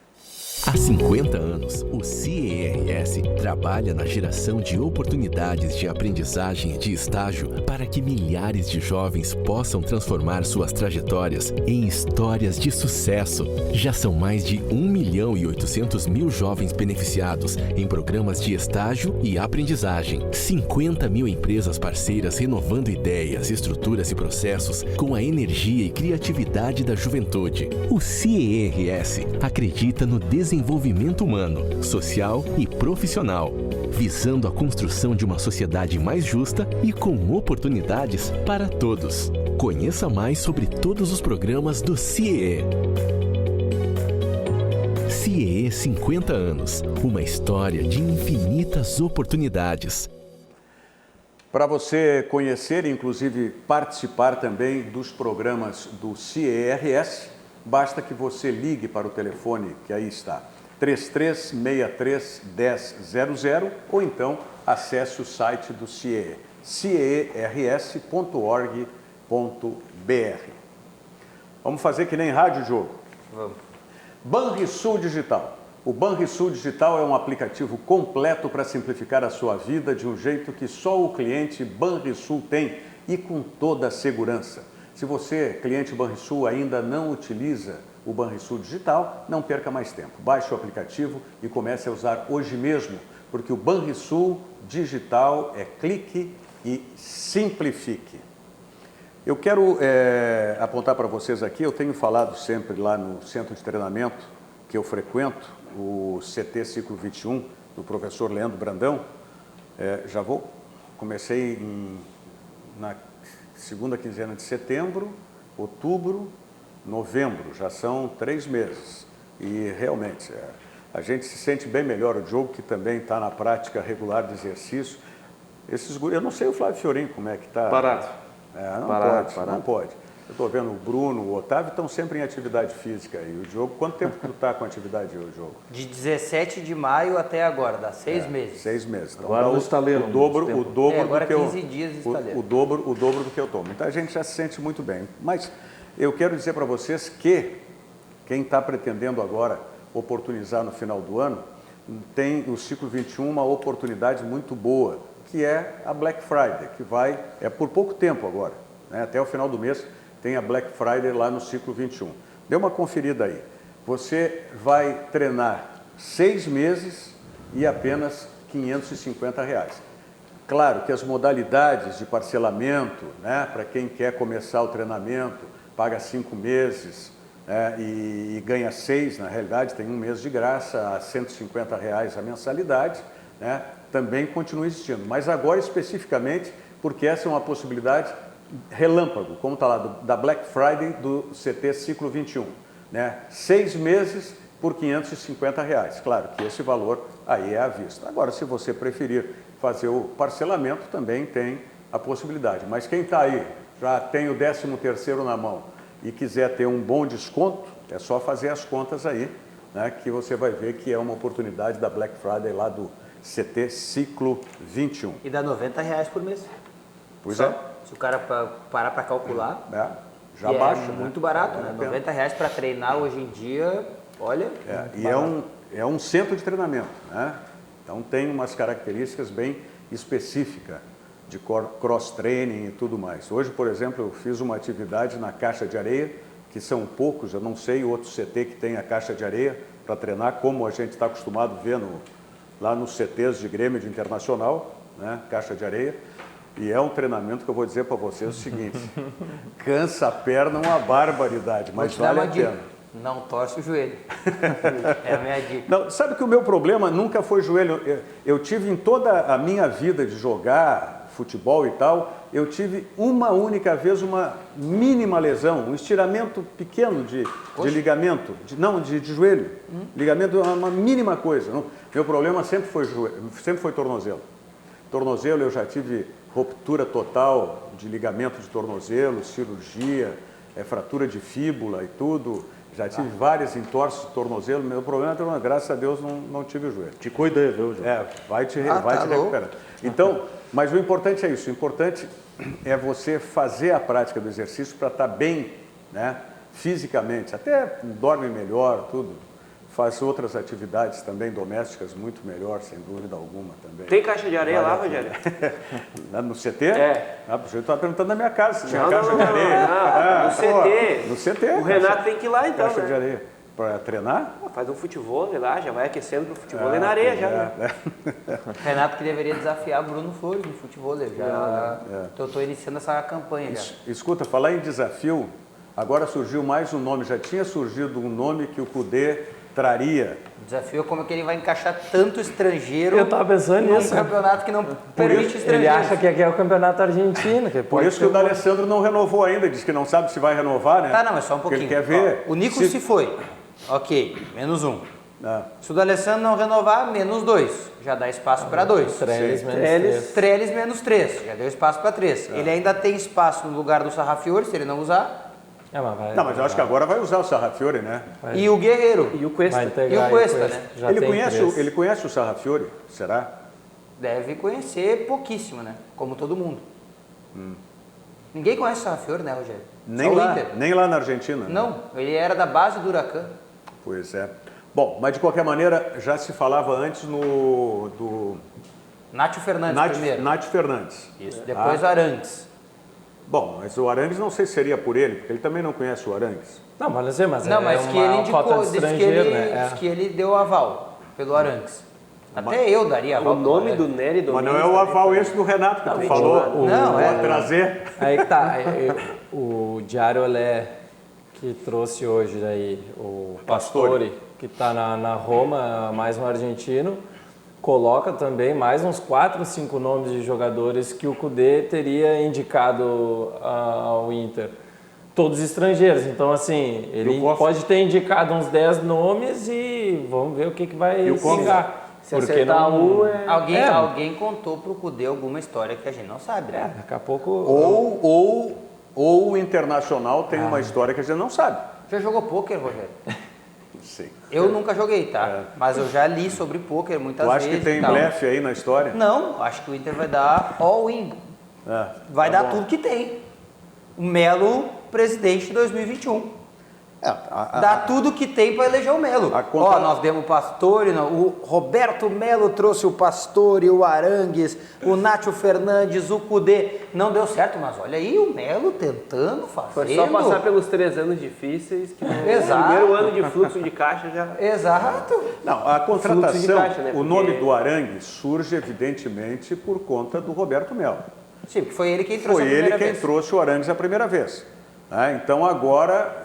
Há 50 anos, o CERS trabalha na geração de oportunidades de aprendizagem e de estágio para que milhares de jovens possam transformar suas trajetórias em histórias de sucesso. Já são mais de 1.800.000 jovens beneficiados em programas de estágio e aprendizagem. 50 mil empresas parceiras renovando ideias, estruturas e processos com a energia e criatividade da juventude. O CERS acredita no desenvolvimento humano, social e profissional, visando a construção de uma sociedade mais justa e com oportunidades para todos. Conheça mais sobre todos os programas do CIEE. CIEE 50 anos, uma história de infinitas oportunidades. Para você conhecer e inclusive participar também dos programas do CERS, basta que você ligue para o telefone que aí está, 3363-1000, ou então acesse o site do CIEE, ciers.org.br. Vamos fazer que nem rádio jogo. Vamos. Banrisul Digital. O Banrisul Digital é um aplicativo completo para simplificar a sua vida de um jeito que só o cliente Banrisul tem e com toda a segurança. Se você, cliente Banrisul, ainda não utiliza o Banrisul Digital, não perca mais tempo. Baixe o aplicativo e comece a usar hoje mesmo, porque o Banrisul Digital é clique e simplifique. Eu quero apontar para vocês aqui, eu tenho falado sempre lá no centro de treinamento que eu frequento, o CT Ciclo 21, do professor Leandro Brandão. Comecei na segunda quinzena de setembro, outubro, novembro, já são 3 meses. E realmente, a gente se sente bem melhor. O Diogo, que também está na prática regular de exercício, eu não sei o Flávio Fiorin como é que está. Parado. Não pode. Eu estou vendo o Bruno, o Otávio estão sempre em atividade física. E o Diogo, quanto tempo tu está com atividade, Diogo? De 17 de maio até agora, dá 6 meses. 6 meses. Então, Agora no estaleiro. O dobro agora do que 15 dias de estaleiro. o dobro do que eu tomo. Então a gente já se sente muito bem. Mas eu quero dizer para vocês que quem está pretendendo agora oportunizar no final do ano, tem o ciclo 21 uma oportunidade muito boa, que é a Black Friday, que é por pouco tempo agora, né? Até o final do mês tem a Black Friday lá no ciclo 21. Dê uma conferida aí. Você vai treinar 6 meses e apenas R$550. Claro que as modalidades de parcelamento, né, para quem quer começar o treinamento, paga 5 meses, e ganha 6, na realidade, tem 1 mês de graça, a R$150 a mensalidade, né, também continua existindo. Mas agora, especificamente, porque essa é uma possibilidade relâmpago, como está lá, da Black Friday do CT Ciclo 21. Né, 6 meses por R$550. Claro que esse valor aí é à vista. Agora, se você preferir fazer o parcelamento, também tem a possibilidade. Mas quem está aí, já tem o 13º na mão, e quiser ter um bom desconto, é só fazer as contas aí, né, que você vai ver que é uma oportunidade da Black Friday lá do CT Ciclo 21. E dá R$90 por mês. Pois só, é. Se o cara parar para calcular, já baixa. Muito barato, né? R$90 para treinar hoje em dia, olha... E é um centro de treinamento, né? Então tem umas características bem específicas de cross-training e tudo mais. Hoje, por exemplo, eu fiz uma atividade na caixa de areia, que são poucos, eu não sei outro CT que tem a caixa de areia para treinar, como a gente está acostumado a ver lá nos CTs de Grêmio de Internacional, né? Caixa de areia. E é um treinamento que eu vou dizer para vocês o seguinte, cansa a perna uma barbaridade, mas vale a pena. Não torce o joelho. É a minha dica. Não, sabe que o meu problema nunca foi joelho. Eu tive em toda a minha vida de jogar futebol e tal, eu tive uma única vez uma mínima lesão, um estiramento pequeno de ligamento, de joelho. Ligamento é uma mínima coisa. Meu problema sempre foi tornozelo. Tornozelo eu já tive ruptura total de ligamento de tornozelo, cirurgia, fratura de fíbula e tudo. Já tive várias entorses de tornozelo. Meu problema é, graças a Deus, não tive o joelho. Te cuida aí, viu, João? Vai te recuperar. Então, mas o importante é isso. O importante é você fazer a prática do exercício para estar bem, né, fisicamente. Até dorme melhor, tudo. Faz outras atividades também domésticas muito melhor, sem dúvida alguma também. Tem caixa de areia lá, Rogério? No CT? É. Eu estava perguntando na minha casa se tinha caixa de areia. No CT. No CT. O Renato tem que ir lá então, caixa de areia. Para treinar? Faz um futebol lá, já vai aquecendo pro futebol na areia já. Renato que deveria desafiar Bruno Flores no futebol. Eu estou iniciando essa campanha já. Escuta, falar em desafio, agora surgiu mais um nome. Já tinha surgido um nome que o Cudê traria. O desafio é como é que ele vai encaixar tanto estrangeiro. Eu estava pensando nisso. Num campeonato que não permite estrangeiro. Ele acha que aqui é o campeonato argentino. Por isso que o D'Alessandro não renovou ainda, diz que não sabe se vai renovar, né? Tá, não, mas só um pouquinho. Porque ele quer ver. O Nico se foi. Ok, -1. Se o D'Alessandro não renovar, -2. Já dá espaço para 2. Trellis -3. Já deu espaço para 3. Ele ainda tem espaço no lugar do Sarrafiori, se ele não usar. Mas eu acho que agora vai usar o Sarrafiori, né? E o Guerreiro. E o Cuesta. E o Cuesta, né? Ele conhece o Sarrafiori? Será? Deve conhecer pouquíssimo, né? Como todo mundo. Ninguém conhece o Sarrafiori, né, Rogério? Nem lá na Argentina. Não, né? ele era da base do Huracan. Pois é. Bom, mas de qualquer maneira, já se falava antes do Nátio Fernandes primeiro. Nátio Fernandes. Isso, depois o Arangues. Bom, mas o Arangues não sei se seria por ele, porque ele também não conhece o Arangues. Mas que ele indicou, diz que ele deu aval pelo Arangues. Até eu daria aval. O nome do Nery Mas não é o aval esse do Renato que tu falou. Trazer. Aí que tá. O Diário Olé, que trouxe hoje daí o Pastore, que está na Roma, mais um argentino, coloca também mais uns 4, 5 nomes de jogadores que o Cudê teria indicado ao Inter. Todos estrangeiros. Então, assim, ele pode ter indicado uns 10 nomes e vamos ver o que vai pingar. Se Porque acertar não- um, é... Alguém contou pro Cudê alguma história que a gente não sabe, né? Daqui a pouco... Ou o Internacional tem uma história que a gente não sabe. Já jogou pôquer, Rogério? Sim. Eu nunca joguei, tá? Mas eu já li sobre pôquer muitas Tu acha vezes. que tem e tal. blefe aí na história? Não, acho que o Inter vai dar all-in. Vai tá dar bom. tudo que tem. O Melo, presidente de 2021. Dá tudo que tem para eleger o Melo. Ó, nós demos o Pastore, o Roberto Melo trouxe o Pastore, o Arangues, o Nátio Fernandes, o Cudê. Não deu certo, mas olha aí o Melo tentando, fazendo. Foi só passar pelos 3 anos difíceis que no Exato. primeiro ano de fluxo de caixa já... Exato. Não, a contratação, Fluxo de caixa, né? o Porque- nome do Arangues surge evidentemente por conta do Roberto Melo. Sim, porque foi ele quem trouxe Foi a ele primeira quem vez. trouxe o Arangues a primeira vez. Né? Então agora,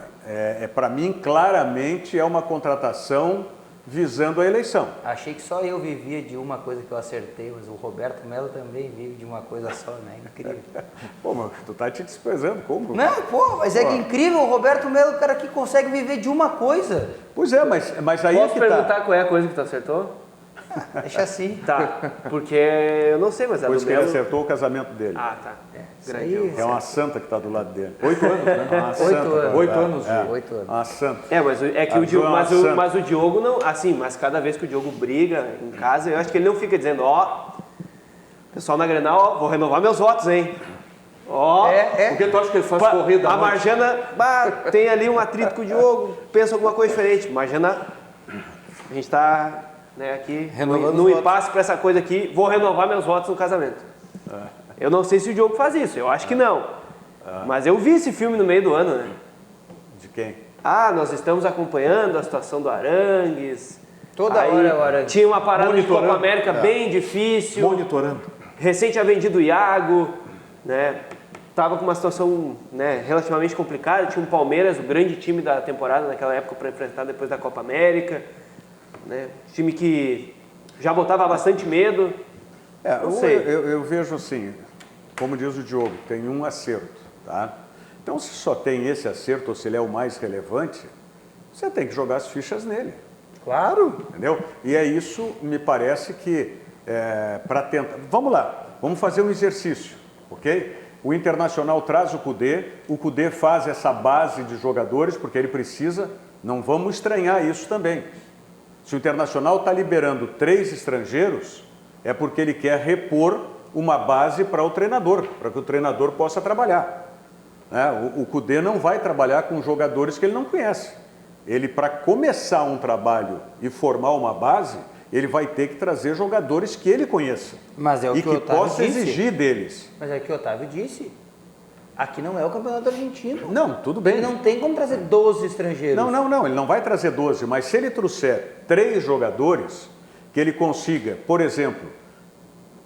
para mim, claramente é uma contratação visando a eleição. Achei que só eu vivia de uma coisa que eu acertei, mas o Roberto Melo também vive de uma coisa só, né? Incrível. Pô, mas tu tá te desprezando, como? Não, pô, mas é que incrível, o Roberto Melo é o cara que consegue viver de uma coisa. Pois é, mas aí Posso que perguntar tá. qual é a coisa que tu acertou? Deixa assim. Tá, porque eu não sei, mas a Pois do que ele Melo... acertou o casamento dele. Ah, tá. Isso aí, É uma santa que está do lado dele. 8 anos, né? Uma santa, 8 anos. 8 anos. 8 anos. Uma santa. É, mas é que A o Diogo, João Santos. mas o Diogo não, assim, mas cada vez que o Diogo briga em casa, eu acho que ele não fica dizendo, ó, pessoal na Grenal, ó, vou renovar meus votos, hein? Ó, Por que tu acha que ele faz corrida? a antes? Marjana, tem ali um atrito com o Diogo, pensa alguma coisa diferente. Marjana, a gente tá, né, aqui Renovando no os votos. impasse pra essa coisa aqui, vou renovar meus votos no casamento. Eu não sei se o Diogo faz isso, eu acho que não. Mas eu vi esse filme no meio do ano, né? De quem? Ah, nós estamos acompanhando a situação do Arangues. Toda Aí hora é o Arangues. tinha uma parada de Copa Monitorando. América bem difícil. Monitorando. Recente tinha vendido o Iago, né? Tava com uma situação, né, relativamente complicada. Tinha um Palmeiras, o grande time da temporada naquela época para enfrentar depois da Copa América, né? Time que já botava bastante medo. Não sei. Eu vejo assim, como diz o Diogo, tem um acerto, tá? Então, se só tem esse acerto, ou se ele é o mais relevante, você tem que jogar as fichas nele. Claro. Entendeu? E é isso, me parece que, para tentar... Vamos lá, vamos fazer um exercício, ok? O Internacional traz o Cudê faz essa base de jogadores, porque ele precisa, não vamos estranhar isso também. Se o Internacional está liberando 3 estrangeiros, é porque ele quer repor uma base para o treinador, para que o treinador possa trabalhar. O Cudê não vai trabalhar com jogadores que ele não conhece. Ele, para começar um trabalho e formar uma base, ele vai ter que trazer jogadores que ele conheça. Mas é o e que que o Otávio possa disse. exigir deles. Mas é o que o Otávio disse. Aqui não é o campeonato argentino. Não, tudo bem. Ele não tem como trazer 12 estrangeiros. Não, ele não vai trazer 12, mas se ele trouxer 3 jogadores, que ele consiga, por exemplo,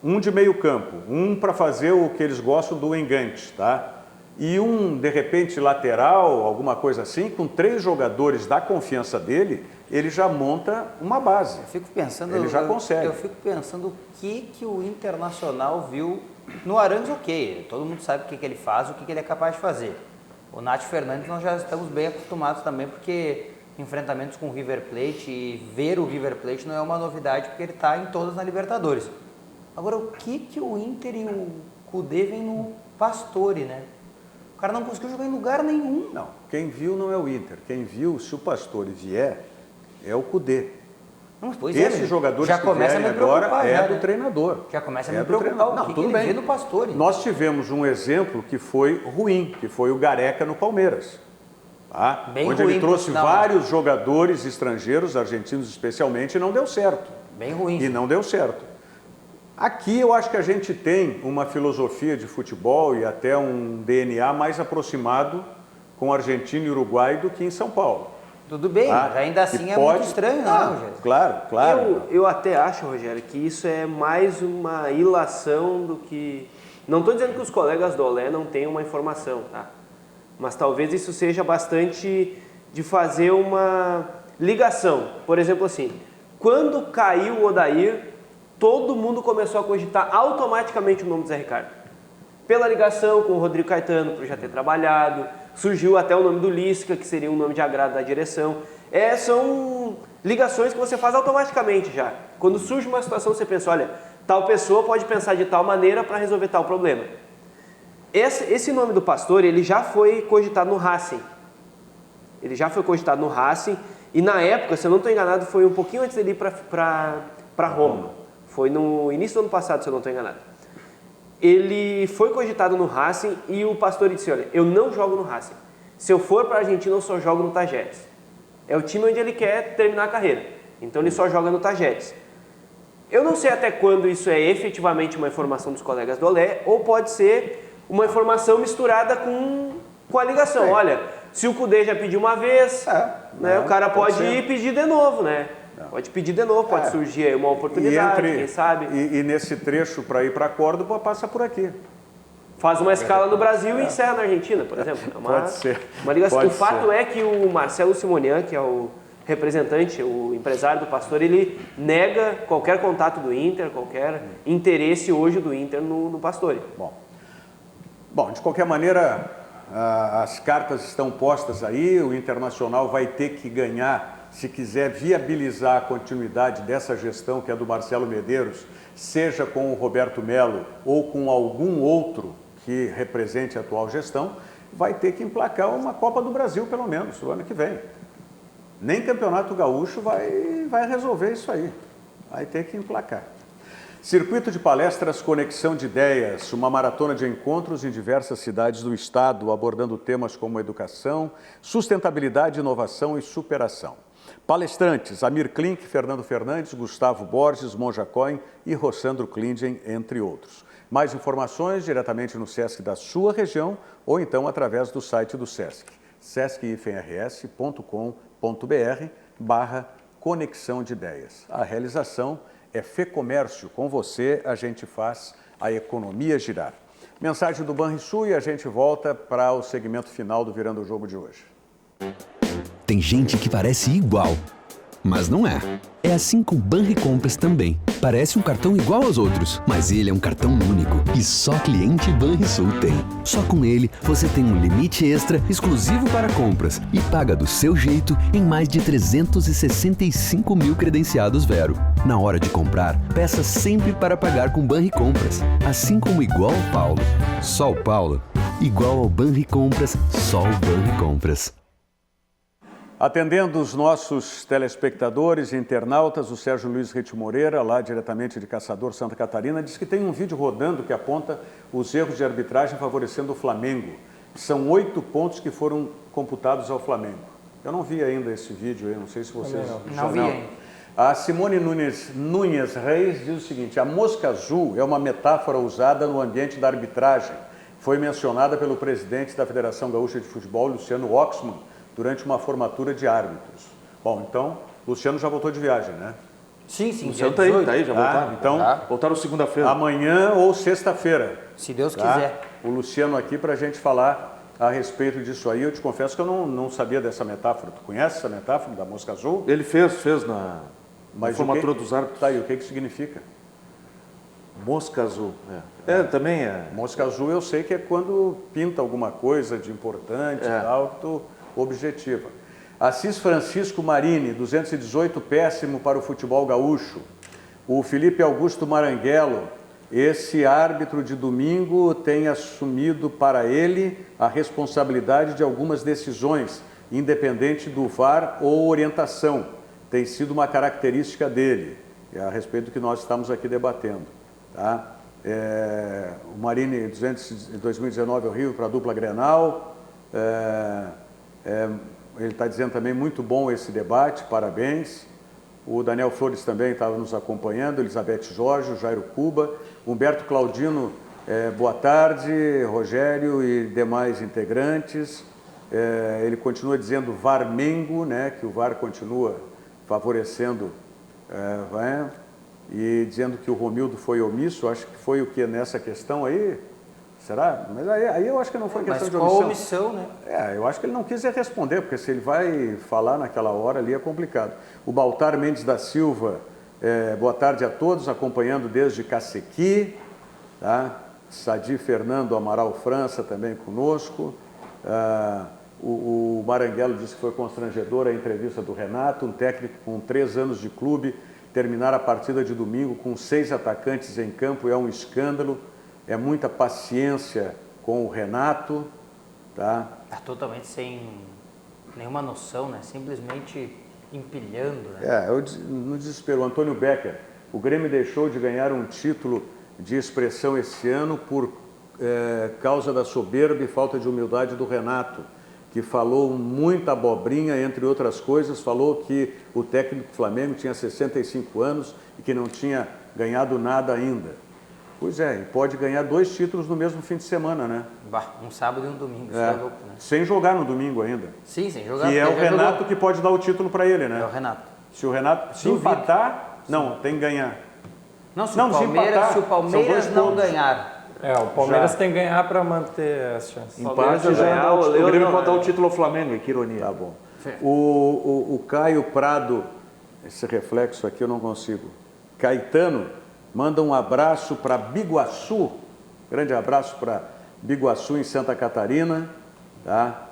um de meio campo, um para fazer o que eles gostam do engante, tá? E um, de repente, lateral, alguma coisa assim, com 3 jogadores da confiança dele, ele já monta uma base. Eu fico pensando... Ele já consegue. Eu fico pensando o que o Internacional viu no Arangues, ok. Todo mundo sabe o que ele faz, o que ele é capaz de fazer. O Nátio Fernandes nós já estamos bem acostumados também, porque enfrentamentos com o River Plate e ver o River Plate não é uma novidade, porque ele está em todas na Libertadores. Agora, o que o Inter e o Cudê vem no Pastore, né? O cara não conseguiu jogar em lugar nenhum. Não, quem viu não é o Inter. Quem viu, se o Pastore vier, é o Cudê. Não, pois Esses é, jogadores já que começa a vierem me preocupar, agora é já, do né? treinador. Já começa a É me do preocupar treinador. o Não, que tudo ele bem. vê no Pastore. Nós tivemos um exemplo que foi ruim, que foi o Gareca no Palmeiras. Tá? Bem onde ruim, ele trouxe por sinal. vários jogadores estrangeiros, argentinos especialmente, e não deu certo. Bem ruim. E não deu certo. Aqui eu acho que a gente tem uma filosofia de futebol e até um DNA mais aproximado com Argentina e Uruguai do que em São Paulo. Tudo bem, Tá? mas ainda assim Que é pode- muito estranho, né, Ah, Rogério? Claro. Eu até acho, Rogério, que isso é mais uma ilação do que... Não estou dizendo que os colegas do Olé não tenham uma informação, tá? Mas talvez isso seja bastante de fazer uma ligação. Por exemplo, assim, quando caiu o Odair, todo mundo começou a cogitar automaticamente o nome do Zé Ricardo. Pela ligação com o Rodrigo Caetano, por já ter trabalhado, Surgiu até o nome do Lisca, que seria um nome de agrado da direção. São ligações que você faz automaticamente já. Quando surge uma situação, você pensa, olha, tal pessoa pode pensar de tal maneira para resolver tal problema. Esse nome do Pastore, ele já foi cogitado no Racing. Ele já foi cogitado no Racing e na época, se eu não estou enganado, foi um pouquinho antes dele ir para Roma. Foi no início do ano passado, se eu não estou enganado. Ele foi cogitado no Racing e o Pastore disse, olha, eu não jogo no Racing. Se eu for para a Argentina, eu só jogo no Tajeres. É o time onde ele quer terminar a carreira. Então ele só joga no Tajeres. Eu não sei até quando isso é efetivamente uma informação dos colegas do Olé ou pode ser uma informação misturada com a ligação. Olha, se o Cudê já pediu uma vez, né, o cara pode ir pedir de novo, né? Pode pedir de novo, pode surgir aí uma oportunidade, quem sabe. E nesse trecho para ir para Córdoba, passa por aqui. Faz uma escala no Brasil e encerra na Argentina, por exemplo. Pode ser. Uma ligação. Pode o fato ser. é que o Marcelo Simonian, que é o representante, o empresário do Pastore, ele nega qualquer contato do Inter, qualquer interesse hoje do Inter no Pastore. Bom, de qualquer maneira, as cartas estão postas aí, o Internacional vai ter que ganhar, se quiser viabilizar a continuidade dessa gestão que é do Marcelo Medeiros, seja com o Roberto Melo ou com algum outro que represente a atual gestão, vai ter que emplacar uma Copa do Brasil, pelo menos, no ano que vem. Nem Campeonato Gaúcho vai resolver isso aí, vai ter que emplacar. Circuito de palestras Conexão de Ideias, uma maratona de encontros em diversas cidades do estado, abordando temas como educação, sustentabilidade, inovação e superação. Palestrantes, Amir Klink, Fernando Fernandes, Gustavo Borges, Monja Cohen e Rossandro Klinden, entre outros. Mais informações diretamente no Sesc da sua região ou então através do site do Sesc, sesc-rs.com.br/Conexão de Ideias. A realização é FEComércio, com você a gente faz a economia girar. Mensagem do Banrisul e a gente volta para o segmento final do Virando o Jogo de hoje. Tem gente que parece igual, mas não é. É assim com o Banricompras também. Parece um cartão igual aos outros, mas ele é um cartão único e só cliente Banrisul tem. Só com ele você tem um limite extra exclusivo para compras e paga do seu jeito em mais de 365 mil credenciados Vero. Na hora de comprar, peça sempre para pagar com Banricompras, assim como igual ao Paulo. Só o Paulo. Igual ao Banricompras, só o Banricompras. Atendendo os nossos telespectadores e internautas, o Sérgio Luiz Rete Moreira, lá diretamente de Caçador, Santa Catarina, diz que tem um vídeo rodando que aponta os erros de arbitragem favorecendo o Flamengo. São 8 pontos que foram computados ao Flamengo. Eu não vi ainda esse vídeo, eu não sei se vocês... Não vi ainda. A Simone Nunes Reis diz o seguinte: a mosca azul é uma metáfora usada no ambiente da arbitragem. Foi mencionada pelo presidente da Federação Gaúcha de Futebol, Luciano Oxman, durante uma formatura de árbitros. Bom, então, Luciano já voltou de viagem, né? Sim. Luciano tá aí, já voltaram. Então, voltaram segunda-feira. Amanhã ou sexta-feira. Se Deus quiser. O Luciano aqui para a gente falar a respeito disso aí. Eu te confesso que eu não sabia dessa metáfora. Tu conhece essa metáfora da mosca azul? Ele fez na formatura dos árbitros. Tá, e o que significa? Mosca azul. Também é. Mosca azul eu sei que é quando pinta alguma coisa de importante e tal, que tu objetiva. Assis Francisco Marini, 218, péssimo para o futebol gaúcho. O Felipe Augusto Maranguelo, esse árbitro de domingo tem assumido para ele a responsabilidade de algumas decisões, independente do VAR ou orientação. Tem sido uma característica dele, a respeito do que nós estamos aqui debatendo. Tá? O Marini, 2019, ao Rio para a dupla Grenal. Ele está dizendo também muito bom esse debate, parabéns. O Daniel Flores também estava nos acompanhando, Elizabeth Jorge, o Jairo Cuba, Humberto Claudino, boa tarde, Rogério e demais integrantes. Ele continua dizendo Varmengo, né, que o VAR continua favorecendo, e dizendo que o Romildo foi omisso. Acho que foi o que nessa questão aí? Será? Mas aí eu acho que não foi questão de omissão. Qual omissão, né? Eu acho que ele não quis responder, porque se ele vai falar naquela hora ali é complicado. O Baltar Mendes da Silva, boa tarde a todos, acompanhando desde Cacequi, tá? Sadi Fernando Amaral França também conosco. O Maranguelo disse que foi constrangedora a entrevista do Renato, um técnico com 3 anos de clube, terminar a partida de domingo com 6 atacantes em campo é um escândalo, é muita paciência com o Renato, tá? Tá totalmente sem nenhuma noção, né? Simplesmente empilhando, né? No desespero. Antônio Becker, o Grêmio deixou de ganhar um título de expressão esse ano por causa da soberba e falta de humildade do Renato, que falou muita abobrinha, entre outras coisas, falou que o técnico do Flamengo tinha 65 anos e que não tinha ganhado nada ainda. Pois é, e pode ganhar 2 títulos no mesmo fim de semana, né? Um sábado e um domingo, isso é louco, né? Sem jogar no domingo ainda. Sim, sem jogar. E é o Renato que pode dar o título para ele, né? É o Renato. Se o Renato empatar, não, tem que ganhar. Não, se o Palmeiras não ganhar. O Palmeiras tem que ganhar para manter as chances. Empate já o Grêmio pode dar o título ao Flamengo, que ironia. Tá bom. O Caio Prado, esse reflexo aqui eu não consigo. Caetano, manda um abraço para Biguaçu, grande abraço para Biguaçu em Santa Catarina, tá?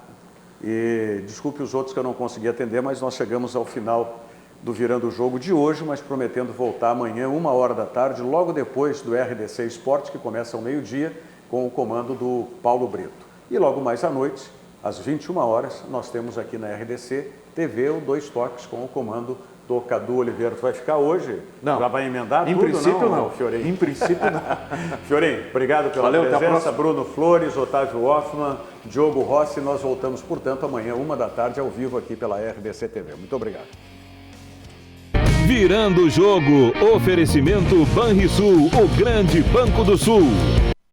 E desculpe os outros que eu não consegui atender, mas nós chegamos ao final do Virando o Jogo de hoje, mas prometendo voltar amanhã, 1h da tarde, logo depois do RDC Esporte, que começa ao meio-dia, com o comando do Paulo Brito. E logo mais à noite, às 21h, nós temos aqui na RDC TV o 2 Toques com o comando do Cadu Oliveira. Tu vai ficar hoje? Não. Já vai emendar Em tudo? princípio não, Fiorim? Em princípio não. Fiorim, obrigado pela Valeu, presença. Bruno Flores, Otávio Hoffmann, Diogo Rossi. Nós voltamos, portanto, amanhã, 1h da tarde, ao vivo aqui pela RDC TV. Muito obrigado. Virando o Jogo, oferecimento Banrisul, o grande Banco do Sul.